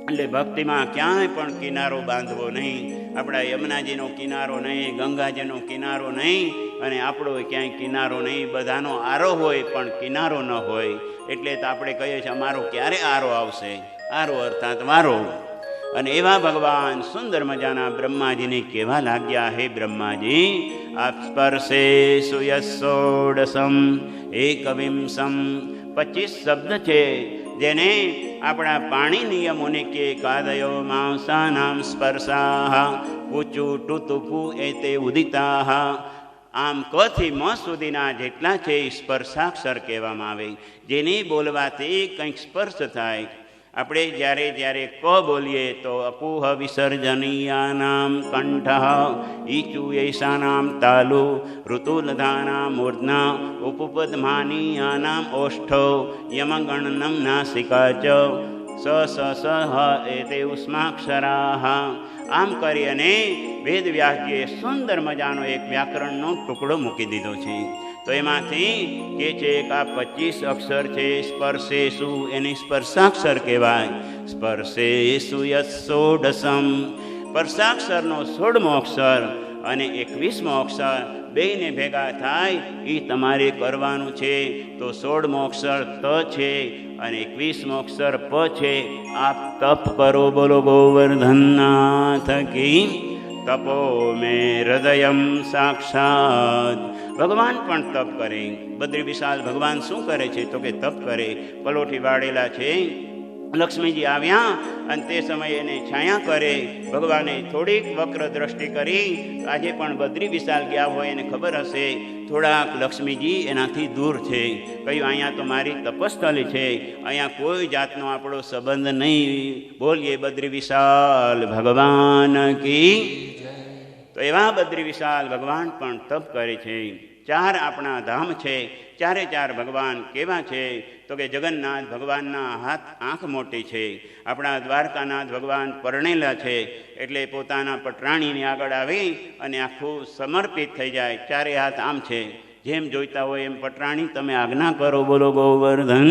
એટલે ભક્તિમાં ક્યાંય પણ કિનારો બાંધવો નહીં. આપણા યમુનાજીનો કિનારો નહીં, ગંગાજીનો કિનારો નહીં, અને આપણો ક્યાંય કિનારો નહીં. બધાનો આરો હોય પણ કિનારો ન હોય. એટલે તો આપણે કહીએ છીએ અમારો ક્યારે આરો આવશે. આરો અર્થાત વારો. અને એવા ભગવાન સુંદર મજાના બ્રહ્માજીને કેવા લાગ્યા. હે બ્રહ્માજી, આપ સ્પર્શે સુયસોડસમ એકવિંશમ 25 શબ્દ છે જેને આપણા પાણી નિયમોને કે કાદયો માંસાનામ સ્પર્શાહ પૂચુ ટુતુપુ એતે ઉદિતાહ. આમ કથી મ સુધીના જેટલા છે સ્પર્શાક્ષર કહેવામાં આવે, જેને બોલવાથી કંઈક સ્પર્શ થાય. આપણે જ્યારે જ્યારે ક બોલીએ તો અપુહ વિસર્જનીયાનામ કંઠ ઈચુ યૈષાનામ તાલુ ઋતુલધાના મૂર્ધના ઉપપદ્માનીયાનામ ઓષ્ઠો યમગણનમ નાસિકા ચ સ સ સ હ એતે ઉષ્માક્ષરાહ. આમ કરી અને વેદવ્યાસજીએ સુંદર મજાનો એક વ્યાકરણનો ટુકડો મૂકી દીધો છે. તો એમાંથી કે છે કે આ 25 અક્ષર છે. સ્પર્શેસુ એની સ્પર્શાક્ષર કહેવાય. સ્પર્શેસુ યસોડસમ, સ્પર્શાક્ષરનો 16મો અક્ષર અને 21મો અક્ષર બેયને ભેગા થાય એ તમારે કરવાનું છે. તો 16મો અક્ષર ત છે અને 21મો અક્ષર પ છે. આપ તપ કરો. બોલો ગોવર્ધનનાથ કી. તપો મે હૃદયમ સાક્ષાત. ભગવાન પણ તપ કરે. બદ્રી વિશાલ ભગવાન શું કરે છે તો કે તપ કરે. પલોઠી વાળેલા છે. લક્ષ્મીજી આવ્યા અને તે સમયે એને છાયા કરે. ભગવાને થોડીક વક્ર દ્રષ્ટિ કરી. આજે પણ બદ્રી વિશાલ ગયા હોય એને ખબર હશે થોડાક લક્ષ્મીજી એનાથી દૂર છે. કહ્યું અહીંયા તો મારી તપસ્થલી છે, અહીંયા કોઈ જાતનો આપણો સંબંધ નહીં. બોલીએ બદ્રી વિશાલ ભગવાન કી. તો એવા બદ્રી વિશાલ ભગવાન પણ તપ કરે છે. 4 આપણા ધામ છે. 4 ભગવાન કેવા છે તો કે જગન્નાથ ભગવાનના આંખ મોટી છે. આપણા દ્વારકાનાથ ભગવાન પરણેલા છે એટલે પોતાના પટરાણીની આગળ આવી અને આખું સમર્પિત થઈ જાય. 4 હાથ આમ છે. જેમ જોઈતા હોય એમ પટરાણી તમે આજ્ઞા કરો. બોલો ગોવર્ધન.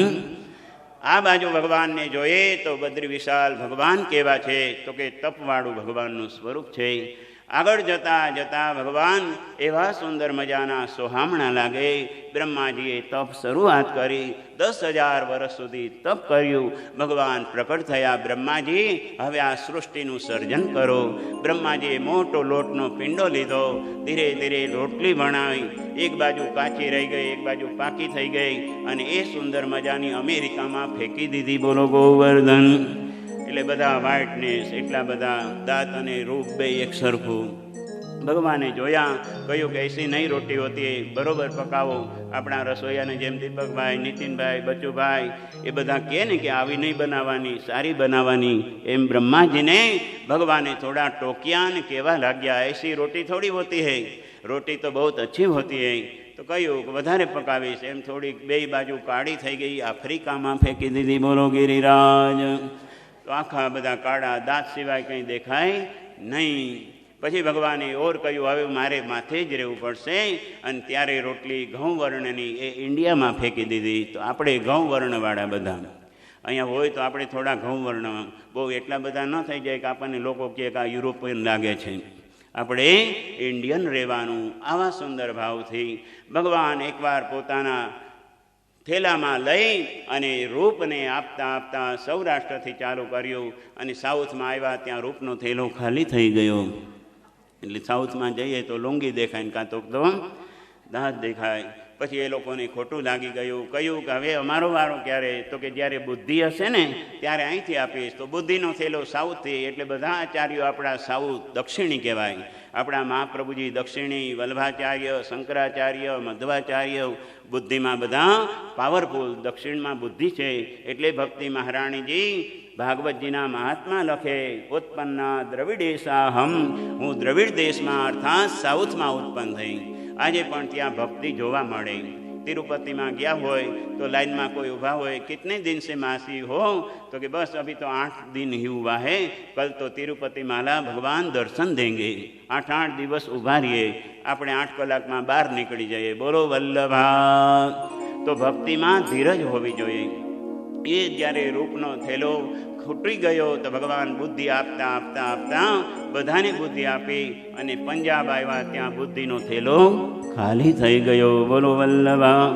આ બાજુ ભગવાનને જોઈએ તો બદ્રી વિશાલ ભગવાન કેવા છે તો કે તપવાળું ભગવાનનું સ્વરૂપ છે. આગળ જતાં જતાં ભગવાન એવા સુંદર મજાના સોહામણા લાગે. બ્રહ્માજીએ તપ શરૂઆત કરી. 10,000 વર્ષ સુધી તપ કર્યું. ભગવાન પ્રકટ થયા. બ્રહ્માજી, હવે આ સૃષ્ટિનું સર્જન કરો. બ્રહ્માજીએ મોટો લોટનો પિંડો લીધો. ધીરે ધીરે રોટલી બનાવી. એક બાજુ કાચી રહી ગઈ, એક બાજુ પાકી થઈ ગઈ અને એ સુંદર મજાની અમેરિકામાં ફેંકી દીધી. બોલો ગોવર્ધન. એટલે બધા વ્હાઇટનેસ, એટલા બધા દાંત અને રૂપ બે એક સરખું. ભગવાને જોયા, કહ્યું કે એસી નહીં રોટી હોતી, બરોબર પકાવો. આપણા રસોઈયાને જેમ દીપકભાઈ, નીતિનભાઈ, બચુભાઈ એ બધા કહે ને કે આવી નહીં બનાવવાની, સારી બનાવવાની, એમ બ્રહ્માજીને ભગવાને થોડા ટોક્યા ને કહેવા લાગ્યા એસી રોટી થોડી હોતી હૈ, રોટી તો બહુ અચ્છી હોતી હૈ. તો કહ્યું કે વધારે પકાવીશ. એમ થોડીક બે બાજુ કાળી થઈ ગઈ, આફ્રિકામાં ફેંકી દીધી. બોલો ગિરિરાજ. તો આખા બધા કાળા દાંત સિવાય કંઈ દેખાય નહીં. પછી ભગવાને ઓર કહ્યું હવે મારે માથે જ રહેવું પડશે. અને ત્યારે રોટલી ઘઉં વર્ણની એ ઇન્ડિયામાં ફેંકી દીધી. તો આપણે ઘઉં વર્ણવાળા બધા અહીંયા હોય તો આપણે થોડા ઘઉં વર્ણ, બહુ એટલા બધા ન થઈ જાય કે આપણને લોકો કહે કે આ યુરોપિયન લાગે છે. આપણે ઇન્ડિયન રહેવાનું. આવા સુંદર ભાવથી ભગવાન એકવાર પોતાના થેલામાં લઈ અને રૂપને આપતા આપતા સૌરાષ્ટ્રથી ચાલુ કર્યું અને સાઉથમાં આવ્યા. ત્યાં રૂપનો થેલો ખાલી થઈ ગયો. એટલે સાઉથમાં જઈએ તો લુંગી દેખાય ને કાં તો દાંત દેખાય. પછી એ લોકોને ખોટું લાગી ગયું. કહ્યું કે હવે અમારો વારો ક્યારે? તો કે જ્યારે બુદ્ધિ હશે ને ત્યારે અહીંથી આપીશ. તો બુદ્ધિનો થેલો સાઉથથી. એટલે બધા આચાર્યો આપણા સાઉથ દક્ષિણી કહેવાય. આપણા મહાપ્રભુજી દક્ષિણી, વલ્ભાચાર્ય, શંકરાચાર્ય, મધ્વાચાર્ય બુદ્ધિમાં બધા પાવરફુલ. દક્ષિણમાં બુદ્ધિ છે. એટલે ભક્તિ મહારાણીજી ભાગવતજીના મહાત્મા લખે ઉત્પન્ના દ્રવિડેશાહમ, હું દ્રવિડ દેશમાં અર્થાત સાઉથમાં ઉત્પન્ન થઈ. આજે પણ ત્યાં ભક્તિ જોવા મળે. તિરુપતિમાં ગયા હોય તો લાઈનમાં કોઈ ઊભા હોય, કિતને દિન સે માસી હો? તો કે બસ અભી તો 8 दिन ही हुआ है, कल तो तिरुपति माला भगवान दर्शन देंगे. 8 દિવસ ઊભા રહીએ. આપણે 8 કલાકમાં બહાર નીકળી જઈએ. બોલો વલ્લભા. તો ભક્તિમાં ધીરજ હોવી જોઈએ. એ જ્યારે રૂપનો થેલો ખૂટી ગયો તો ભગવાન બુદ્ધિ આપતા આપતા આપતા બધાને બુદ્ધિ આપી અને પંજાબ આવ્યા, ત્યાં બુદ્ધિનો થેલો ખાલી થઈ ગયો. બોલો વલ્લભા.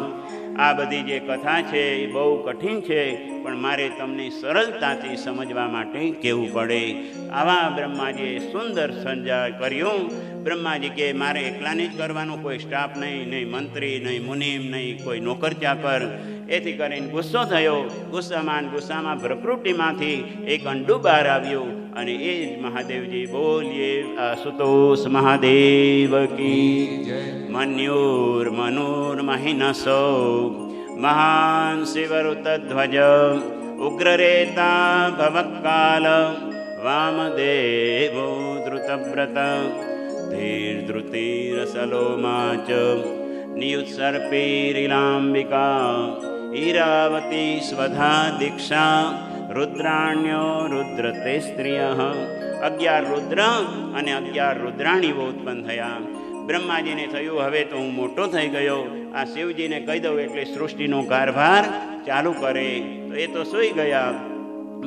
આ બધી જે કથા છે એ બહુ કઠિન છે, પણ મારે તમને સરળતાથી સમજવા માટે કહેવું પડે. આવા બ્રહ્માજીએ સુંદર સંજાય કર્યું. બ્રહ્માજી કે મારે એકલાને જ કરવાનું, કોઈ સ્ટાફ નહીં, નહીં મંત્રી, નહીં મુનિમ, નહીં કોઈ નોકર ચાકર. એથી કરીને ગુસ્સો થયો. ગુસ્સામાં પ્રકૃતિમાંથી એક અંડું બહાર આવ્યું અને એ જ મહાદેવજી બોલીએ આશુતોષ મહાદેવ કી મન્યુર મનુર મહિનસો મહાન શિવરુતધ્વજ ઉગ્રરેતા ભવકાલ વામદેવો ધૃતવ્રત ધીર્ધૃતિરસલોમાચ નિયુત્સર્પીરિલાંબિકા ઈરાવતી સ્વધા દીક્ષા રુદ્રાણ્યો રુદ્રતે સ્ત્રીય. 11 રુદ્ર અને 11 રુદ્રાણીઓ ઉત્પન્ન થયા. બ્રહ્માજીને થયું હવે તો હું મોટો થઈ ગયો, આ શિવજીને કહી દઉં એટલે સૃષ્ટિનો કારભાર ચાલુ કરે. તો એ તો સૂઈ ગયા.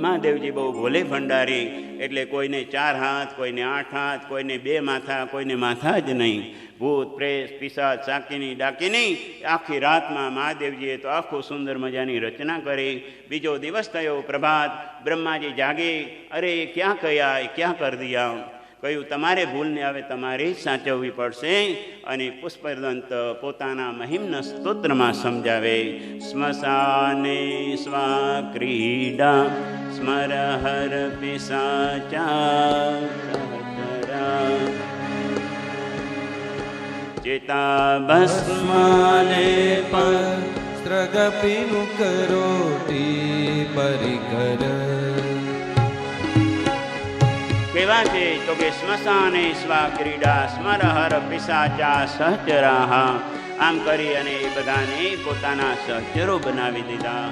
મહાદેવજી બહુ ભોલે ભંડારી, એટલે કોઈને 4 હાથ, કોઈને 8 હાથ, કોઈને 2 માથા, કોઈને માથા જ નહીં. ભૂત પ્રેત પિશાચ સાકીની ડાકીની આખી રાતમાં મહાદેવજીએ તો આખું સુંદર મજાની રચના કરી. બીજો દિવસ થયો, પ્રભાત. બ્રહ્માજી જાગે, અરે ક્યાં કયા, ક્યાં કરી દિયા. કહ્યું તમારે ભૂલને હવે તમારે જ સાચવવી પડશે. અને પુષ્પદંત પોતાના મહિમના સ્તોત્રમાં સમજાવે. સ્મશાને સ્વા ક્રીડા સ્મરહર પિશાચા ચેતા ભસ્માલેપ સ્ત્રગપિનુ કરોટી પરિકર. કેવા છે તો કે સ્મશાને સ્વા ક્રીડા સ્મરહર પિશાચા સહચરાહ. આમ કરી અને એ બધાને પોતાના સહચરો બનાવી દીધા.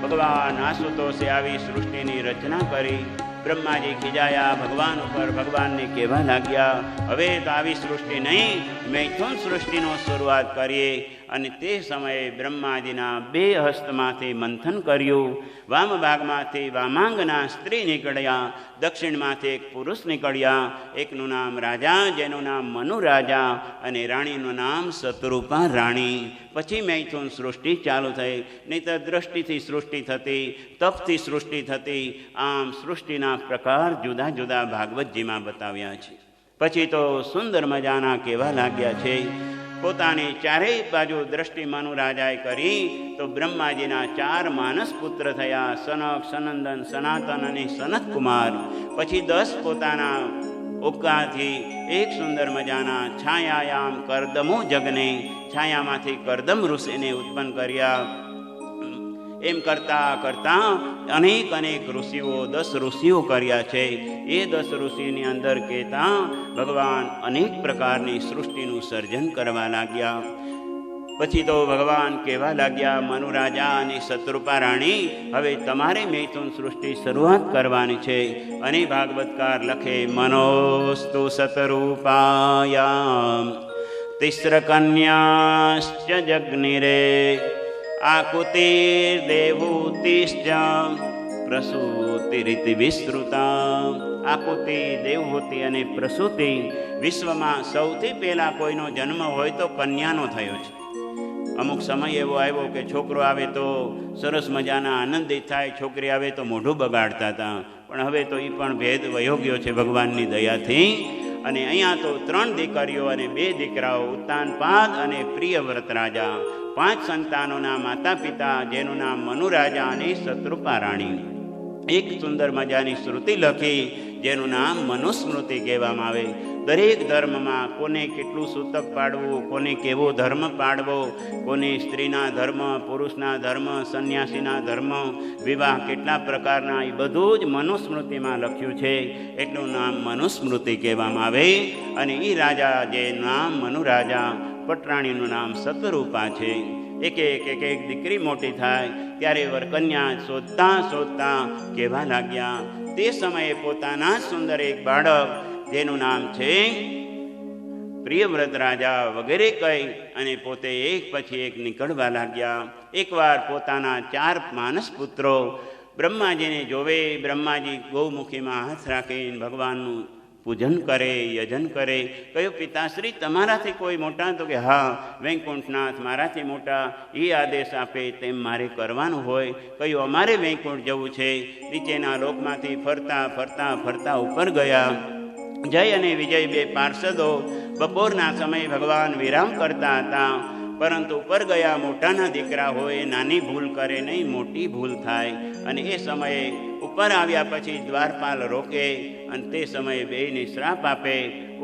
ભગવાન આશુતોષે આવી સૃષ્ટિની રચના કરી. બ્રહ્માજી ખીજાયા ભગવાન ઉપર. ભગવાનને કહેવા લાગ્યા હવે તો આવી સૃષ્ટિ નહીં, મૈથુન સૃષ્ટિનો શરૂઆત કરીએ. અને તે સમયે બ્રહ્માજીના 2 હસ્તમાંથી મંથન કર્યું. વામ ભાગમાંથી વામાંગના સ્ત્રી નીકળ્યા, દક્ષિણમાંથી એક પુરુષ નીકળ્યા. એકનું નામ રાજા, જેનું નામ મનુ રાજા, અને રાણીનું નામ શતરૂપા રાણી. પછી મૈથુન સૃષ્ટિ ચાલુ થઈ. નહીં તો દ્રષ્ટિથી સૃષ્ટિ થતી, તપથી સૃષ્ટિ થતી. આમ સૃષ્ટિના પ્રકાર જુદા જુદા ભાગવતજીમાં બતાવ્યા છે. પછી તો સુંદર મજાના કહેવા લાગ્યા છે. પોતાની ચારેય બાજુ દ્રષ્ટિ મનુ રાજાએ કરી તો બ્રહ્માજીના 4 માનસ પુત્ર થયા, સનક, સનંદન, સનાતન અને સનતકુમાર. પછી 10 પોતાના ઉપકારથી એક સુંદર મજાના છાયાયામ કરદમો જગને, છાયામાંથી કરદમ ઋષિને ઉત્પન્ન કર્યા. એમ કરતા કરતા અનેક ઋષિઓ 10 ઋષિઓ કર્યા છે. એ 10 ઋષિની અંદર કહેતા ભગવાન અનેક પ્રકારની સૃષ્ટિનું સર્જન કરવા લાગ્યા. પછી તો ભગવાન કહેવા લાગ્યા મનુ રાજા અને શતરૂપા રાણી હવે તમારે મૈથુન સૃષ્ટિ શરૂઆત કરવાની છે. અને ભાગવતકાર લખે મનોસ્તુ શતરૂપાયામ તિસ્ર કન્યાશ્ચ જગ્નિરે આકુતિર દેવહૂતિશ્ચ પ્રસૂતિરીતિ વિસ્તૃતા. આકુતિ, દેવહૂતિ અને પ્રસૂતિ. વિશ્વમાં સૌથી પહેલાં કોઈનો જન્મ હોય તો કન્યાનો થયો છે. અમુક સમય એવો આવ્યો કે છોકરો આવે તો સરસ મજાના આનંદિત થાય, છોકરી આવે તો મોઢું બગાડતા હતા. પણ હવે તો એ પણ ભેદ વયો ગયો છે ભગવાનની દયાથી. અને અહીંયા તો 3 દીકરીઓ અને 2 દીકરાઓ, ઉત્તાનપાદ અને પ્રિયવ્રત રાજા. 5 સંતાનોના માતા પિતા, જેનું નામ મનુ રાજા અને શતરૂપા રાણી. એક સુંદર મજાની શ્રુતિ લખી જેનું નામ મનુસ્મૃતિ કહેવામાં આવે. દરેક ધર્મમાં કોને કેટલું સૂતક પાડવું, કોને કેવો ધર્મ પાડવો, કોને સ્ત્રીના ધર્મ, પુરુષના ધર્મ, સંન્યાસીના ધર્મ, વિવાહ કેટલા પ્રકારના, એ બધું જ મનુસ્મૃતિમાં લખ્યું છે. એટલું નામ મનુસ્મૃતિ કહેવામાં આવે. અને એ રાજા જે નામ મનુ રાજા, પટરાણીનું નામ શતરૂપા છે. એક દીકરી મોટી થાય ત્યારે વરકન્યા શોધતા શોધતા કહેવા લાગ્યા. તે સમયે પોતાના સુંદર એક બાળક જેનું નામ છે પ્રિયવ્રત રાજા વગેરે કહી અને પોતે એક પછી એક નીકળવા લાગ્યા. એકવાર પોતાના 4 માનસ પુત્રો બ્રહ્માજીને જોવે. બ્રહ્માજી ગૌમુખીમાં હાથ રાખીને ભગવાનનું પૂજન કરે, યજન કરે. કહ્યું, પિતાશ્રી તમારાથી કોઈ મોટા? તો કે હા, વૈકુંઠનાથ મારાથી મોટા. એ આદેશ આપે તેમ મારે કરવાનું હોય. કહ્યું, અમારે વૈકુંઠ જવું છે. નીચેના લોકમાંથી ફરતા ફરતા ફરતા ઉપર ગયા. જય અને વિજય 2 પાર્ષદો બપોરના સમયે ભગવાન વિરામ કરતા હતા. પરંતુ ઉપર ગયા મોટાના દીકરા હોય, નાની ભૂલ કરે નહીં, મોટી ભૂલ થાય. અને એ સમયે ઉપર આવ્યા પછી દ્વારપાલ રોકે અને તે સમયે બેયને શ્રાપ આપે.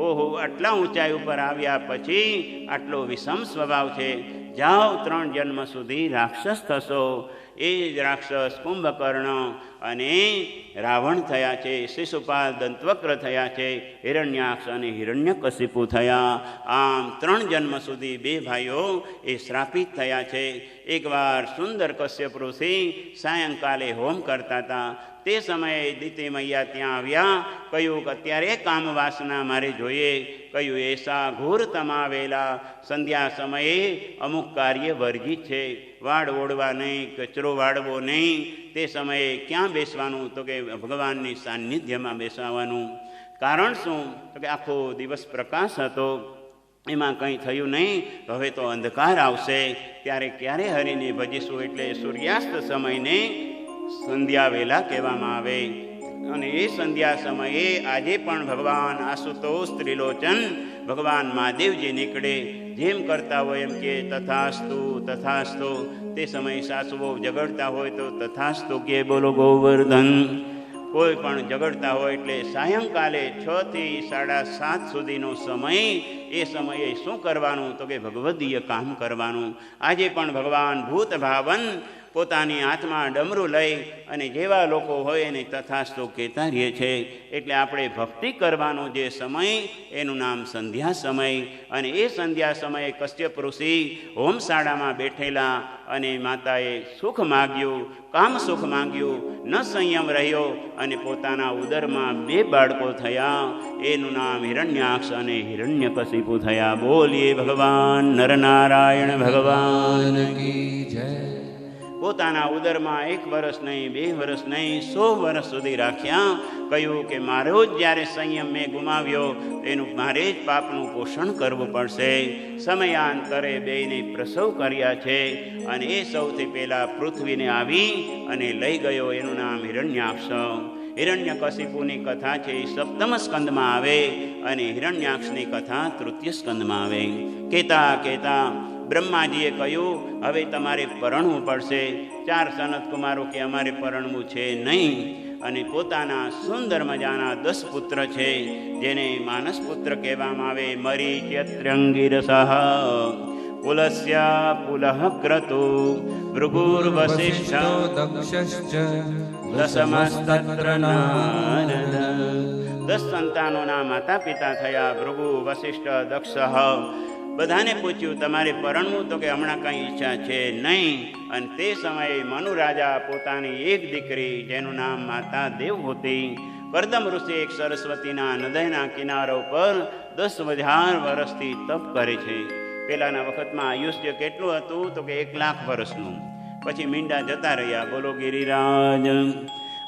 ઓહો, આટલા ઊંચાઈ ઉપર આવ્યા પછી આટલો વિષમ સ્વભાવ છે. જાઓ 3 જન્મ સુધી રાક્ષસ થશો. એ જ રાક્ષસ કુંભકર્ણ અને રાવણ થયા છે. શિશુપાલ દંતવક્ર થયા છે. હિરણ્યાક્ષ અને હિરણ્યકશિપુ થયા. આમ 3 જન્મ સુધી 2 ભાઈઓ એ શ્રાપિત થયા છે. એકવાર સુંદર કશ્યપ ઋષિ સાયંકાલે હોમ કરતા હતા. તે સમયે દિતિ મૈયા ત્યાં આવ્યા. કહ્યું કે અત્યારે કામ વાસના મારે જોઈએ. કહ્યું, એસા ઘોર તમાવેલા. સંધ્યા સમયે અમુક કાર્ય વર્જિત છે. વાડ ઓળવા નહીં, કચરો વાળવો નહીં. તે સમયે ક્યાં બેસવાનું? તો કે ભગવાનની સાનિધ્યમાં બેસાવાનું. કારણ શું? તો કે આખો દિવસ પ્રકાશ હતો, એમાં કંઈ થયું નહીં. હવે તો અંધકાર આવશે, ત્યારે ક્યારે હરિને ભજીશું? એટલે સૂર્યાસ્ત સમયને સંધ્યા વેલા કહેવામાં આવે. અને એ સંધ્યા સમયે આજે પણ ભગવાન આશુતોષ ત્રિલોચન ભગવાન મહાદેવજી નીકળે. જેમ કરતા હોય એમ કે તથાસ્તુ તથાસ્તુ. તે સમયે સાસુઓ ઝઘડતા હોય તો તથાસ્તુ કે બોલો ગોવર્ધન. કોઈ પણ ઝઘડતા હોય એટલે સાયંકાલે 6 થી 7:30 સુધીનો સમય, એ સમયે શું કરવાનું? તો કે ભગવદીય કામ કરવાનું. આજે પણ ભગવાન ભૂત ભાવન પોતાની હાથમાં ડમરું લઈ અને જેવા લોકો હોય એને તથાસ્તુ કહેતા રહીએ છે. એટલે આપણે ભક્તિ કરવાનો જે સમય એનું નામ સંધ્યા સમય. અને એ સંધ્યા સમયે કશ્યપ ઋષિ હોમશાળામાં બેઠેલા અને માતાએ સુખ માગ્યું, કામ સુખ માગ્યું, ન સંયમ રહ્યો અને પોતાના ઉદરમાં 2 બાળકો થયા. એનું નામ હિરણ્યાક્ષ અને હિરણ્યકશિપુ થયા. બોલીએ ભગવાન નરનારાયણ ભગવાન કી જય. પોતાના ઉદરમાં 1 વર્ષ નહીં, 2 વર્ષ નહીં, 100 વર્ષ સુધી રાખ્યા. કહ્યું કે મારો જ જ્યારે સંયમ મેં ગુમાવ્યો એનું મારે જ પાપનું પોષણ કરવું પડશે. સમયાંતરે બેયને પ્રસવ કર્યા છે. અને એ સૌથી પહેલાં પૃથ્વીને આવી અને લઈ ગયો. એનું નામ હિરણ્યાક્ષ. હિરણ્યકશિપુની કથા છે એ 7મ સ્કંદમાં આવે અને હિરણ્યાક્ષની કથા 3ય સ્કંદમાં આવે. કહેતા કહેતા બ્રહ્માજીએ કહ્યું, હવે તમારે પરણવું પડશે. 4 સનત કુમારો કે અમારે પરણવું છે નહીં. અને પોતાના સુંદર મજાના 10 પુત્ર છે, જેને માનસ પુત્ર કહેવામાં આવે. મરીચ્યત્ર્યંગિરસઃ પુલસ્ય પુલઃ ક્રતુ ભૃગુર્વસિષ્ઠો દક્ષશ્ચ દશમસ્તત્ર નારદ. 10 સંતાનોના માતા પિતા થયા ભૃગુ, વસિષ્ઠ, દક્ષ. બધાને પૂછ્યું તમારે પરણવું? તો કે હમણાં કંઈ ઈચ્છા છે નહીં. અને તે સમયે મનુ રાજા પોતાની એક દીકરી જેનું નામ માતા દેવહૂતિ, કરદમ ઋષિ એક સરસ્વતીના નદયના કિનારા ઉપર 10,000 વર્ષથી તપ કરે છે. પહેલાના વખતમાં આયુષ્ય કેટલું હતું? તો કે 1,00,000 વર્ષનું. પછી મીંડા જતા રહ્યા, બોલો ગિરિરાજ.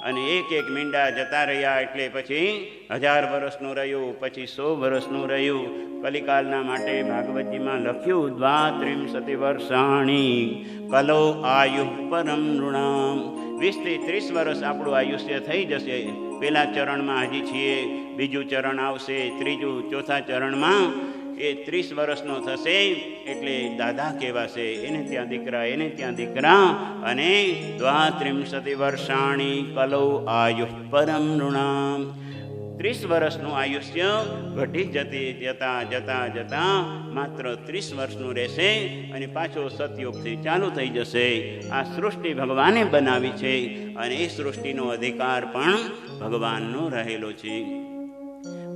અને એક મીંડા જતા રહ્યા એટલે પછી 1000 વર્ષનું રહ્યું, પછી 100 વર્ષનું રહ્યું. કલિકાલના માટે ભાગવતજીમાં લખ્યું, 32 વર્ષાણી કલો આયુ પરમ નૃણામ. 20 થી 30 વર્ષ આપણું આયુષ્ય થઈ જશે. પહેલા ચરણમાં હજી છીએ, બીજું ચરણ આવશે, ત્રીજું, ચોથા ચરણમાં એ 30 વર્ષનો થશે એટલે દાદા કહેવાશે. એને ત્યાં દીકરા, એને ત્યાં દીકરા. અને 32 વર્ષાણી કલૌ આયુ પરમ નૃણામ. 30 વર્ષનું આયુષ્ય ઘટી જતા માત્ર 30 વર્ષનું રહેશે અને પાછો સતયુગથી ચાલુ થઈ જશે. આ સૃષ્ટિ ભગવાને બનાવી છે અને એ સૃષ્ટિનો અધિકાર પણ ભગવાનનો રહેલો છે.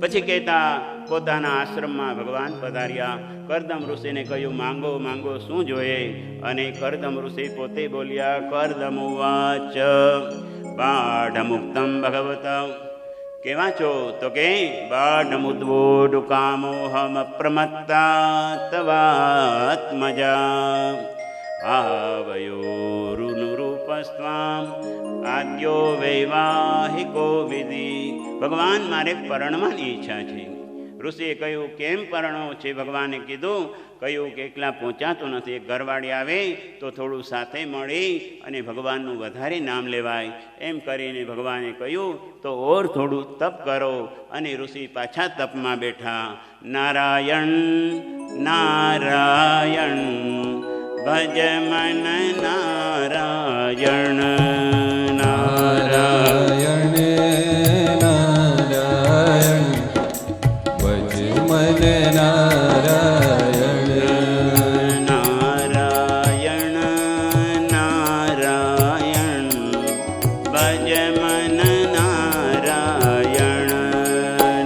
પછી કહેતા પોતાના આશ્રમમાં ભગવાન પધાર્યા. કરદમ ઋષિને કહ્યું, માંગો માંગો, શું જોઈએ? અને કરદમ ઋષિ પોતે બોલ્યા, કરદમ ઉવાચ પાઠ મુક્તમ ભગવત કેવા છો? તો કે બાઢમુદ્વોઢ કામોહમ પ્રમત્તા તવાત્મજા આવયોરુનુરૂપસ્વામ આદ્યો વૈવાહિકો વિધિ. ભગવાન, મારે પરણવાની ઈચ્છા છે. ઋષિએ કહ્યું, કેમ પરણો છે? ભગવાને કીધું કહ્યું કે એકલા પહોંચાતું નથી. એક ઘરવાળી આવે તો થોડું સાથે મળી અને ભગવાનનું વધારે નામ લેવાય. એમ કરીને ભગવાને કહ્યું તો ઓર થોડું તપ કરો. અને ઋષિ પાછા તપમાં બેઠા. નારાયણ નારાયણ ભજ મન નારાયણ નારાયણ નારાયણ ભજ મન નારાયણ નારાયણ નારાયણ ભજ મન નારાયણ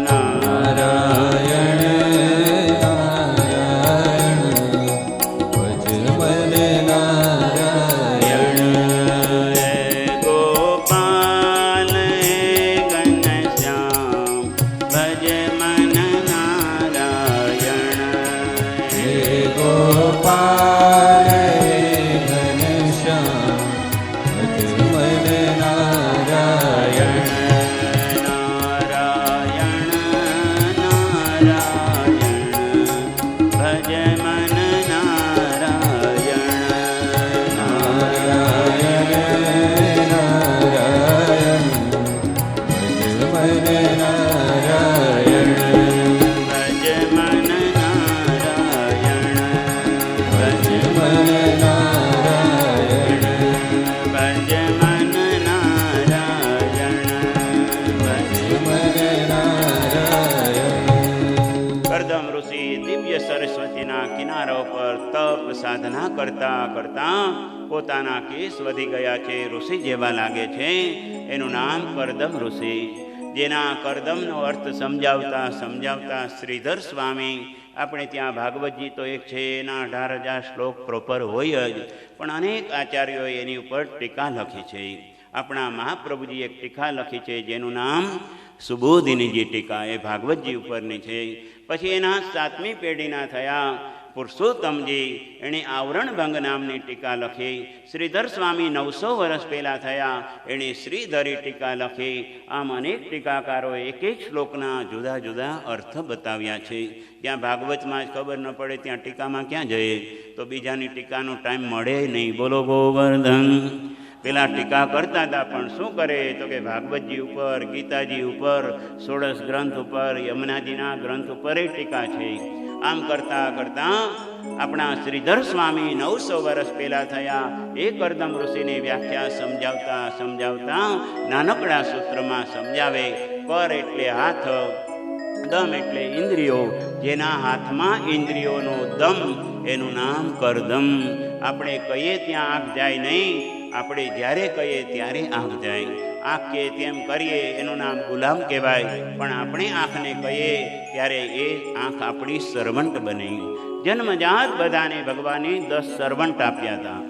નારાયણ નારાયણ ભજ મન નારાયણ ગોપાલ ઘનશ્યામ ભજ મન નારાયણ હે ગોપાલ ઘનશ્યામ ભજ મન નારાયણ નારાયણ નારાયણ ભજ મન નારાયણ નારાયણ નારાયણ ભજ મન નારાયણ ભજ મન નારાયણ ભજ મન નારાયણ ભજ મન નારાયણ ભજ. મન નારાયણ કરદમ ઋષિ દિવ્ય સરસ્વતીના કિનારા પર તપ સાધના કરતા કરતા પોતાના કેસ વધી ગયા છે. ઋષિ જેવા લાગે છે. એનું નામ કરદમ ઋષિ. જેના કરદમનો અર્થ સમજાવતા સમજાવતા શ્રીધર સ્વામી, આપણે ત્યાં ભાગવતજી તો એક છે, એના 18,000 શ્લોક પ્રોપર હોય જ, પણ અનેક આચાર્યોએ એની ઉપર ટીકા લખી છે. આપણા મહાપ્રભુજી એક ટીકા લખી છે જેનું નામ સુબોધિનીજી ટીકા, એ ભાગવતજી ઉપરની છે. પછી એના 7મી પેઢીના થયા પુરુષોત્તમજી, એણે આવરણભંગ નામની ટીકા લખી. શ્રીધર સ્વામી 900 વર્ષ પહેલાં થયા, એણે શ્રીધરી ટીકા લખી. આમ અનેક ટીકાકારોએ એક એક શ્લોકના જુદા જુદા અર્થ બતાવ્યા છે. જ્યાં ભાગવતમાં જ ખબર ન પડે ત્યાં ટીકામાં ક્યાં જઈએ? તો બીજાની ટીકાનો ટાઈમ મળે નહીં. બોલો ગોવર્ધન. પેલા ટીકા કરતા હતા, પણ શું કરે? તો કે ભાગવતજી ઉપર, ગીતાજી ઉપર, 16 ગ્રંથ ઉપર, યમુનાજીના ગ્રંથ ઉપર એ ટીકા છે. આમ કરતા કરતા આપણા શ્રીધર સ્વામી 900 વર્ષ પહેલા થયા. એ કરદમ ઋષિની વ્યાખ્યા સમજાવતા સમજાવતા નાનકડા સૂત્રમાં સમજાવે. કર એટલે હાથ, દમ એટલે ઇન્દ્રિયો. જેના હાથમાં ઇન્દ્રિયોનો દમ, એનું નામ કરદમ. આપણે કહીએ ત્યાં આંખ જાય નહીં, આપણે જ્યારે કહીએ ત્યારે આંખ જાય. આંખ કે તેમ કરીએ એનું નામ ગુલામ કહેવાય, પણ આપણે આંખને કહીએ ત્યારે એ આંખ આપણી સર્વન્ટ બની. જન્મજાત બધાને ભગવાને 10 સર્વન્ટ આપ્યા હતા,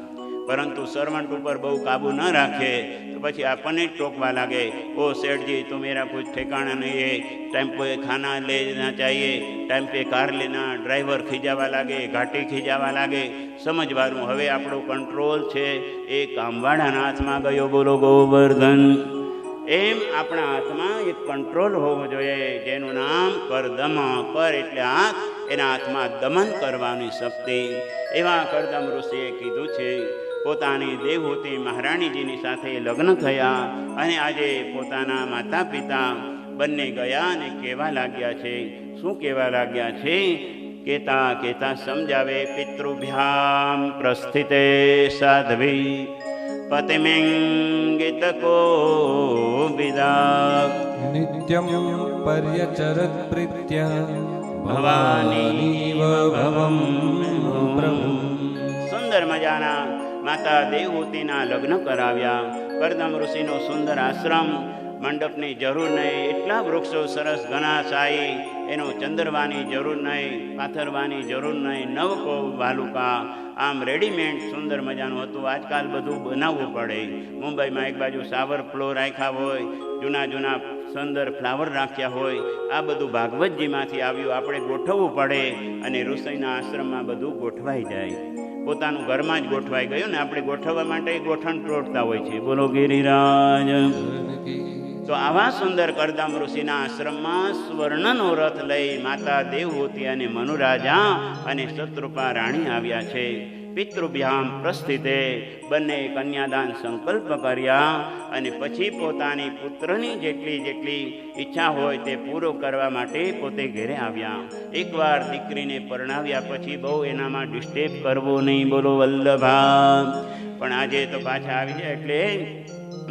પરંતુ સર્વન્ટ ઉપર બહુ કાબુ ન રાખે તો પછી આપણને જ ટોકવા લાગે. ઓ सेठजी, तो मेरा कुछ ठिकाना नहीं है, टाइम पे खाना लेना चाहिए, टाइम पे कार लेना. ડ્રાઈવર ખીજાવા લાગે, ઘાટી ખીજાવા લાગે. સમજવાનું, હવે આપણો કંટ્રોલ છે એ કામવાળાના હાથમાં ગયો. બોલો ગોવર્ધન. એમ આપણા હાથમાં એક કંટ્રોલ હોવો જોઈએ, જેનું નામ કરદમ. કર એટલે હાથ, એના હાથમાં દમન કરવાની શક્તિ. એવા કરદમ ઋષિએ કીધું છે. પોતાની દેવહૂતિ મહારાણીજીની સાથે લગ્ન થયા અને આજે પોતાના માતા પિતા બંને ગયા અને કહેવા લાગ્યા છે. શું કહેવા લાગ્યા છે? કહેતા કહેતા સમજાવે. પિતૃભ્યામ પ્રસ્થિતે સાધ્વી પતિમિંગિતકો વિદા નિત્યમ પર્યચરત પ્રીત્યા ભવાનીવ ભવમ પ્રભુ. સુંદર મજાના માતા દેવહૂતિના લગ્ન કરાવ્યા. કરદમ ઋષિનો સુંદર આશ્રમ મંડપની જરૂર નહીં, એટલા વૃક્ષો સરસ ઘણા શાહી, એનો ચંદરવાની જરૂર નહીં, પાથરવાની જરૂર નહીં, નવકો વાલુકા આમ રેડીમેડ સુંદર મજાનું હતું. આજકાલ બધું બનાવવું પડે. મુંબઈમાં એક બાજુ સાવર ફ્લોર રાખ્યા હોય, જૂના જૂના સુંદર ફ્લાવર રાખ્યા હોય, આ બધું ભાગવતજીમાંથી આવ્યું. આપણે ગોઠવવું પડે અને ઋષિના આશ્રમમાં બધું ગોઠવાઈ જાય. પોતાનું ઘરમાં જ ગોઠવાઈ ગયું ને આપણે ગોઠવવા માટે ગોઠણ તોડતા હોય છે. બોલો ગિરિરાજ. તો આવા સુંદર કરદમ ઋષિના આશ્રમમાં સ્વર્ણનો રથ લઈ માતા દેવહૂતિ અને મનુરાજા અને શત્રુપા રાણી આવ્યા છે. પિતૃભ્યામ પ્રસ્થિતે બંને કન્યાદાન સંકલ્પ કર્યા અને પછી પોતાની પુત્રની જેટલી ઈચ્છા હોય તે પૂરો કરવા માટે પોતે ઘેરે આવ્યા. એકવાર દીકરીને પરણાવ્યા પછી બહુ એનામાં ડિસ્ટર્બ કરવો નહીં. બોલો વલ્લભા. પણ આજે તો પાછા આવી જાય એટલે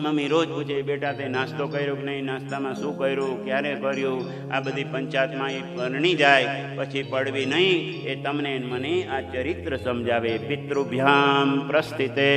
મમ્મી રોજ પૂછે, બેટા તે નાસ્તો કર્યો કે નહીં, નાસ્તામાં શું કર્યું, ક્યારે કર્યું, આ બધી પંચાયતમાં એ પરણી જાય પછી પડવી નહીં. એ તમને મને આ ચરિત્ર સમજાવે. પિતૃભ્યામ પ્રસ્થિતે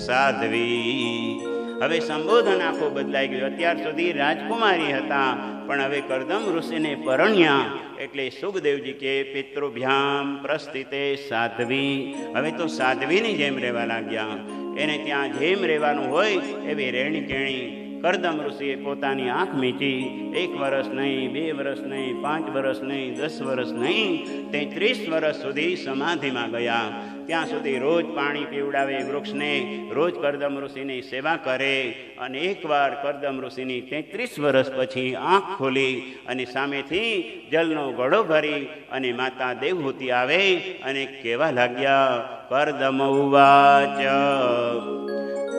સાધ્વી. હવે સંબોધન આખું બદલાઈ ગયું. અત્યાર સુધી રાજકુમારી હતા પણ હવે કરદમ ઋષિને પરણ્યા એટલે સુખદેવજી કે પિતૃભ્યામ પ્રસ્થિતે સાધ્વી. હવે તો સાધ્વીની જેમ રહેવા લાગ્યા. એને ત્યાં જેમ રહેવાનું હોય એવી રહેણી કેણી. કરદમ ઋષિએ પોતાની આંખ મીચી. 1 વર્ષ નહીં, 2 વર્ષ નહીં, 5 વર્ષ નહીં, 10 વર્ષ નહીં, 33 વર્ષ સુધી સમાધિમાં ગયા. ત્યાં સુધી રોજ પાણી પીવડાવે વૃક્ષને, રોજ કરદમ ઋષિની સેવા કરે. અને એકવાર કરદમ ઋષિની 33 વર્ષ પછી આંખ ખોલી અને સામેથી જલનો ઘડો ભરી અને માતા દેવહૂતિ આવે અને કહેવા લાગ્યા, કરદમ ઉવાચ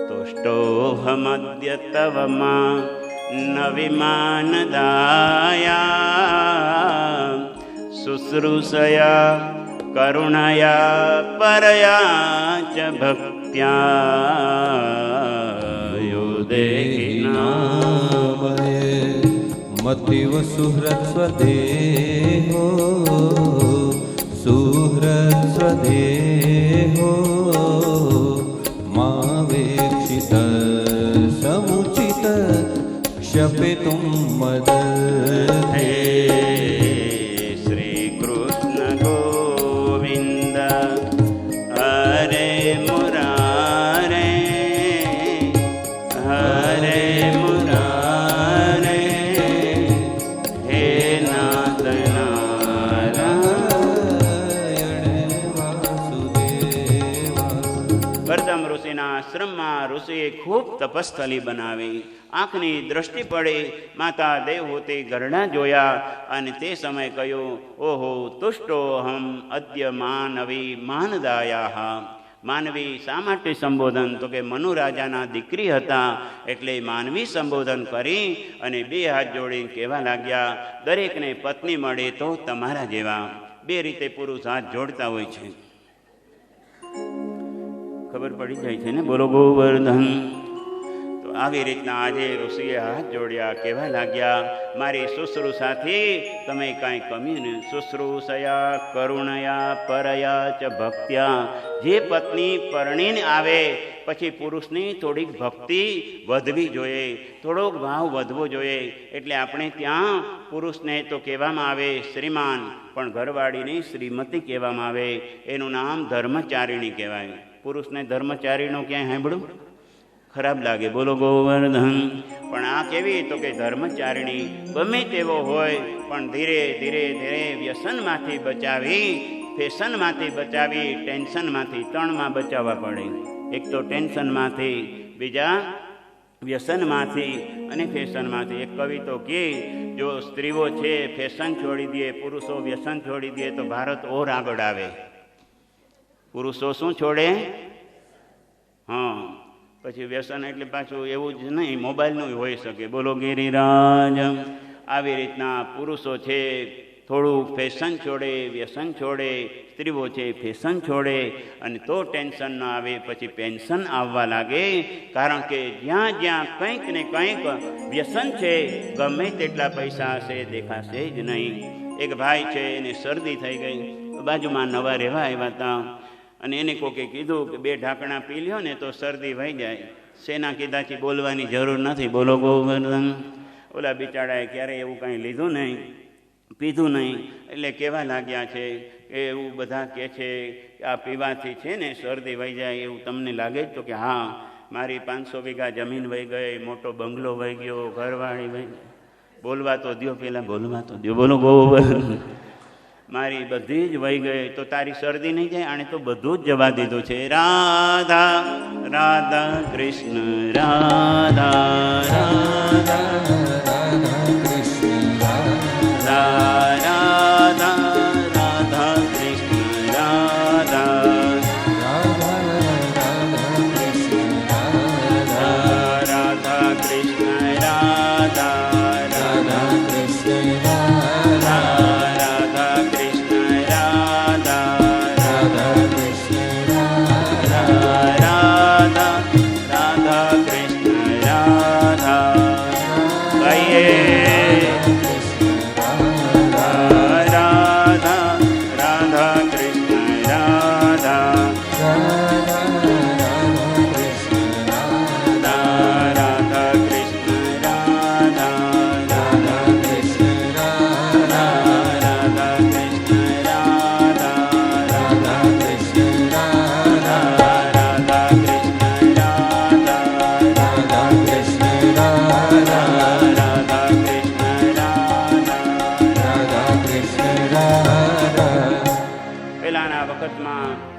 તુષ્ટોહમદ્ય તવ માં ન વિમાનદાયા શુશ્રૂષયા કરુણયા પરયા ચ ભક્ત્યા યોદેહિનામયે મતિવ સુહૃત સ્વદેહો સુહૃત સ્વદેહો માવેક્ષિત સમુચિત ક્ષપિતુમ મદર્થે. શ્રી કૃષ્ણ ગોવિંદ હરે મુરારે હરે મુરારે હે નાથ નારાયણ વાસુદેવા. કરદમ ઋષિના આશ્રમમાં ઋષિએ ખૂબ તપસ્થલી બનાવી. આંખની દ્રષ્ટિ પડી. માતા દેવહૂતિ ગરડા જોયા અને તે સમય કહ્યું, ઓહો તુષ્ટોહમ અદ્ય માનવી માનદાયા. માનવી શા માટે સંબોધન? તો કે મનુ રાજાના દીકરી હતા એટલે માનવી સંબોધન કરી અને 2 હાથ જોડીને કહેવા લાગ્યા, દરેકને પત્ની મળે તો તમારા જેવા. 2 રીતે પુરુષ હાથ જોડતા હોય છે, ખબર પડી જાય છે ને. બોલો ગોવર્ધન. તો આવી રીતના આજે ઋષિએ હાથ જોડ્યા, કહેવા લાગ્યા, મારી શુશ્રૂષાથી તમે કાંઈ કમી નહીં. શુશ્રૂષયા કરુણયા પરયા ચ ભક્ત્યા. જે પત્ની પરણીને આવે પછી પુરુષની થોડીક ભક્તિ વધવી જોઈએ, થોડોક ભાવ વધવો જોઈએ. એટલે આપણે ત્યાં પુરુષને તો કહેવામાં આવે શ્રીમાન, પણ ઘરવાળીને શ્રીમતી કહેવામાં આવે. એનું નામ ધર્મચારિણી કહેવાય. પુરુષને ધર્મચારીનો ક્યાંય સાંભળ્યું? ખરાબ લાગે. બોલો ગોવર્ધન. પણ આ કેવી? તો કે ધર્મચારિણી ગમે તેવો હોય પણ ધીરે ધીરે ધીરે વ્યસનમાંથી બચાવી, ફેશનમાંથી બચાવી, ટેન્શનમાંથી. 3માં બચાવવા પડે. એક તો ટેન્શનમાંથી, બીજા વ્યસનમાંથી અને ફેશનમાંથી. એક કવિ તો કે જો સ્ત્રીઓ છે ફેશન છોડી દે, પુરુષો વ્યસન છોડી દે તો ભારત ઓર આગળ આવે. પુરુષો શું છોડે? હા, પછી વ્યસન એટલે પાછું એવું જ નહીં, મોબાઈલનું હોઈ શકે. બોલો ગિરિરાજ. આવી રીતના પુરુષો છે થોડું ફેશન છોડે, વ્યસન છોડે, સ્ત્રીઓ છે ફેશન છોડે અને તો ટેન્શન ન આવે, પછી પેન્શન આવવા લાગે. કારણ કે જ્યાં જ્યાં કંઈક ને કંઈક વ્યસન છે, ગમે તેટલા પૈસા હશે દેખાશે જ નહીં. એક ભાઈ છે, એને શરદી થઈ ગઈ, બાજુમાં નવા રહેવા આવ્યા હતા અને એને કોકે કીધું કે 2 ઢાંકણા પી લ્યો ને તો શરદી વહી જાય. સેના કીધાથી બોલવાની જરૂર નથી, બોલો ગોવર્ધન. ઓલા બિચારાએ ક્યારેય એવું કાંઈ લીધું નહીં, પીધું નહીં. એટલે કહેવા લાગ્યા છે કે એવું બધા કહે છે કે આ પીવાથી છે ને શરદી વહી જાય, એવું તમને લાગે જ? તો કે હા, મારી 500 વીઘા જમીન વહી ગઈ, મોટો બંગલો વહી ગયો, ઘરવાળી વહી. બોલવા તો દ્યો, પેલા બોલવા તો દ્યો, બોલો ગોવર્ધન. મારી બધી જ વહી ગઈ, તો તારી શરદી નહીં જાય? આણે તો બધું જ જવા દીધું છે. રાધા રાધા કૃષ્ણ રાધા રાધા રાધા કૃષ્ણ રાધા રાધા રાધા કૃષ્ણ રાધા રાધા કૃષ્ણ રાધા રાધા કૃષ્ણ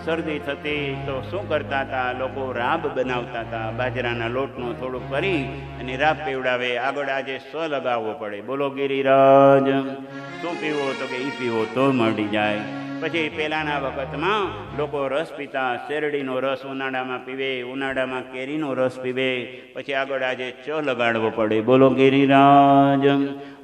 શરદી થતી તો શું કરતા હતા લોકો? રાબ બનાવતા હતા, બાજરાના લોટનો થોડુંક કરી અને રાબ પીવડાવે. આગળ આજે સ્વ લગાવવો પડે, બોલો ગિરિરાજ. શું પીવો? તો કે ઈ પીવો તો મળી જાય. પછી પહેલાંના વખતમાં લોકો રસ પીતા, શેરડીનો રસ ઉનાળામાં પીવે, ઉનાળામાં કેરીનો રસ પીવે. પછી આગળ આજે ચ લગાડવો પડે, બોલો ગિરિરાજ.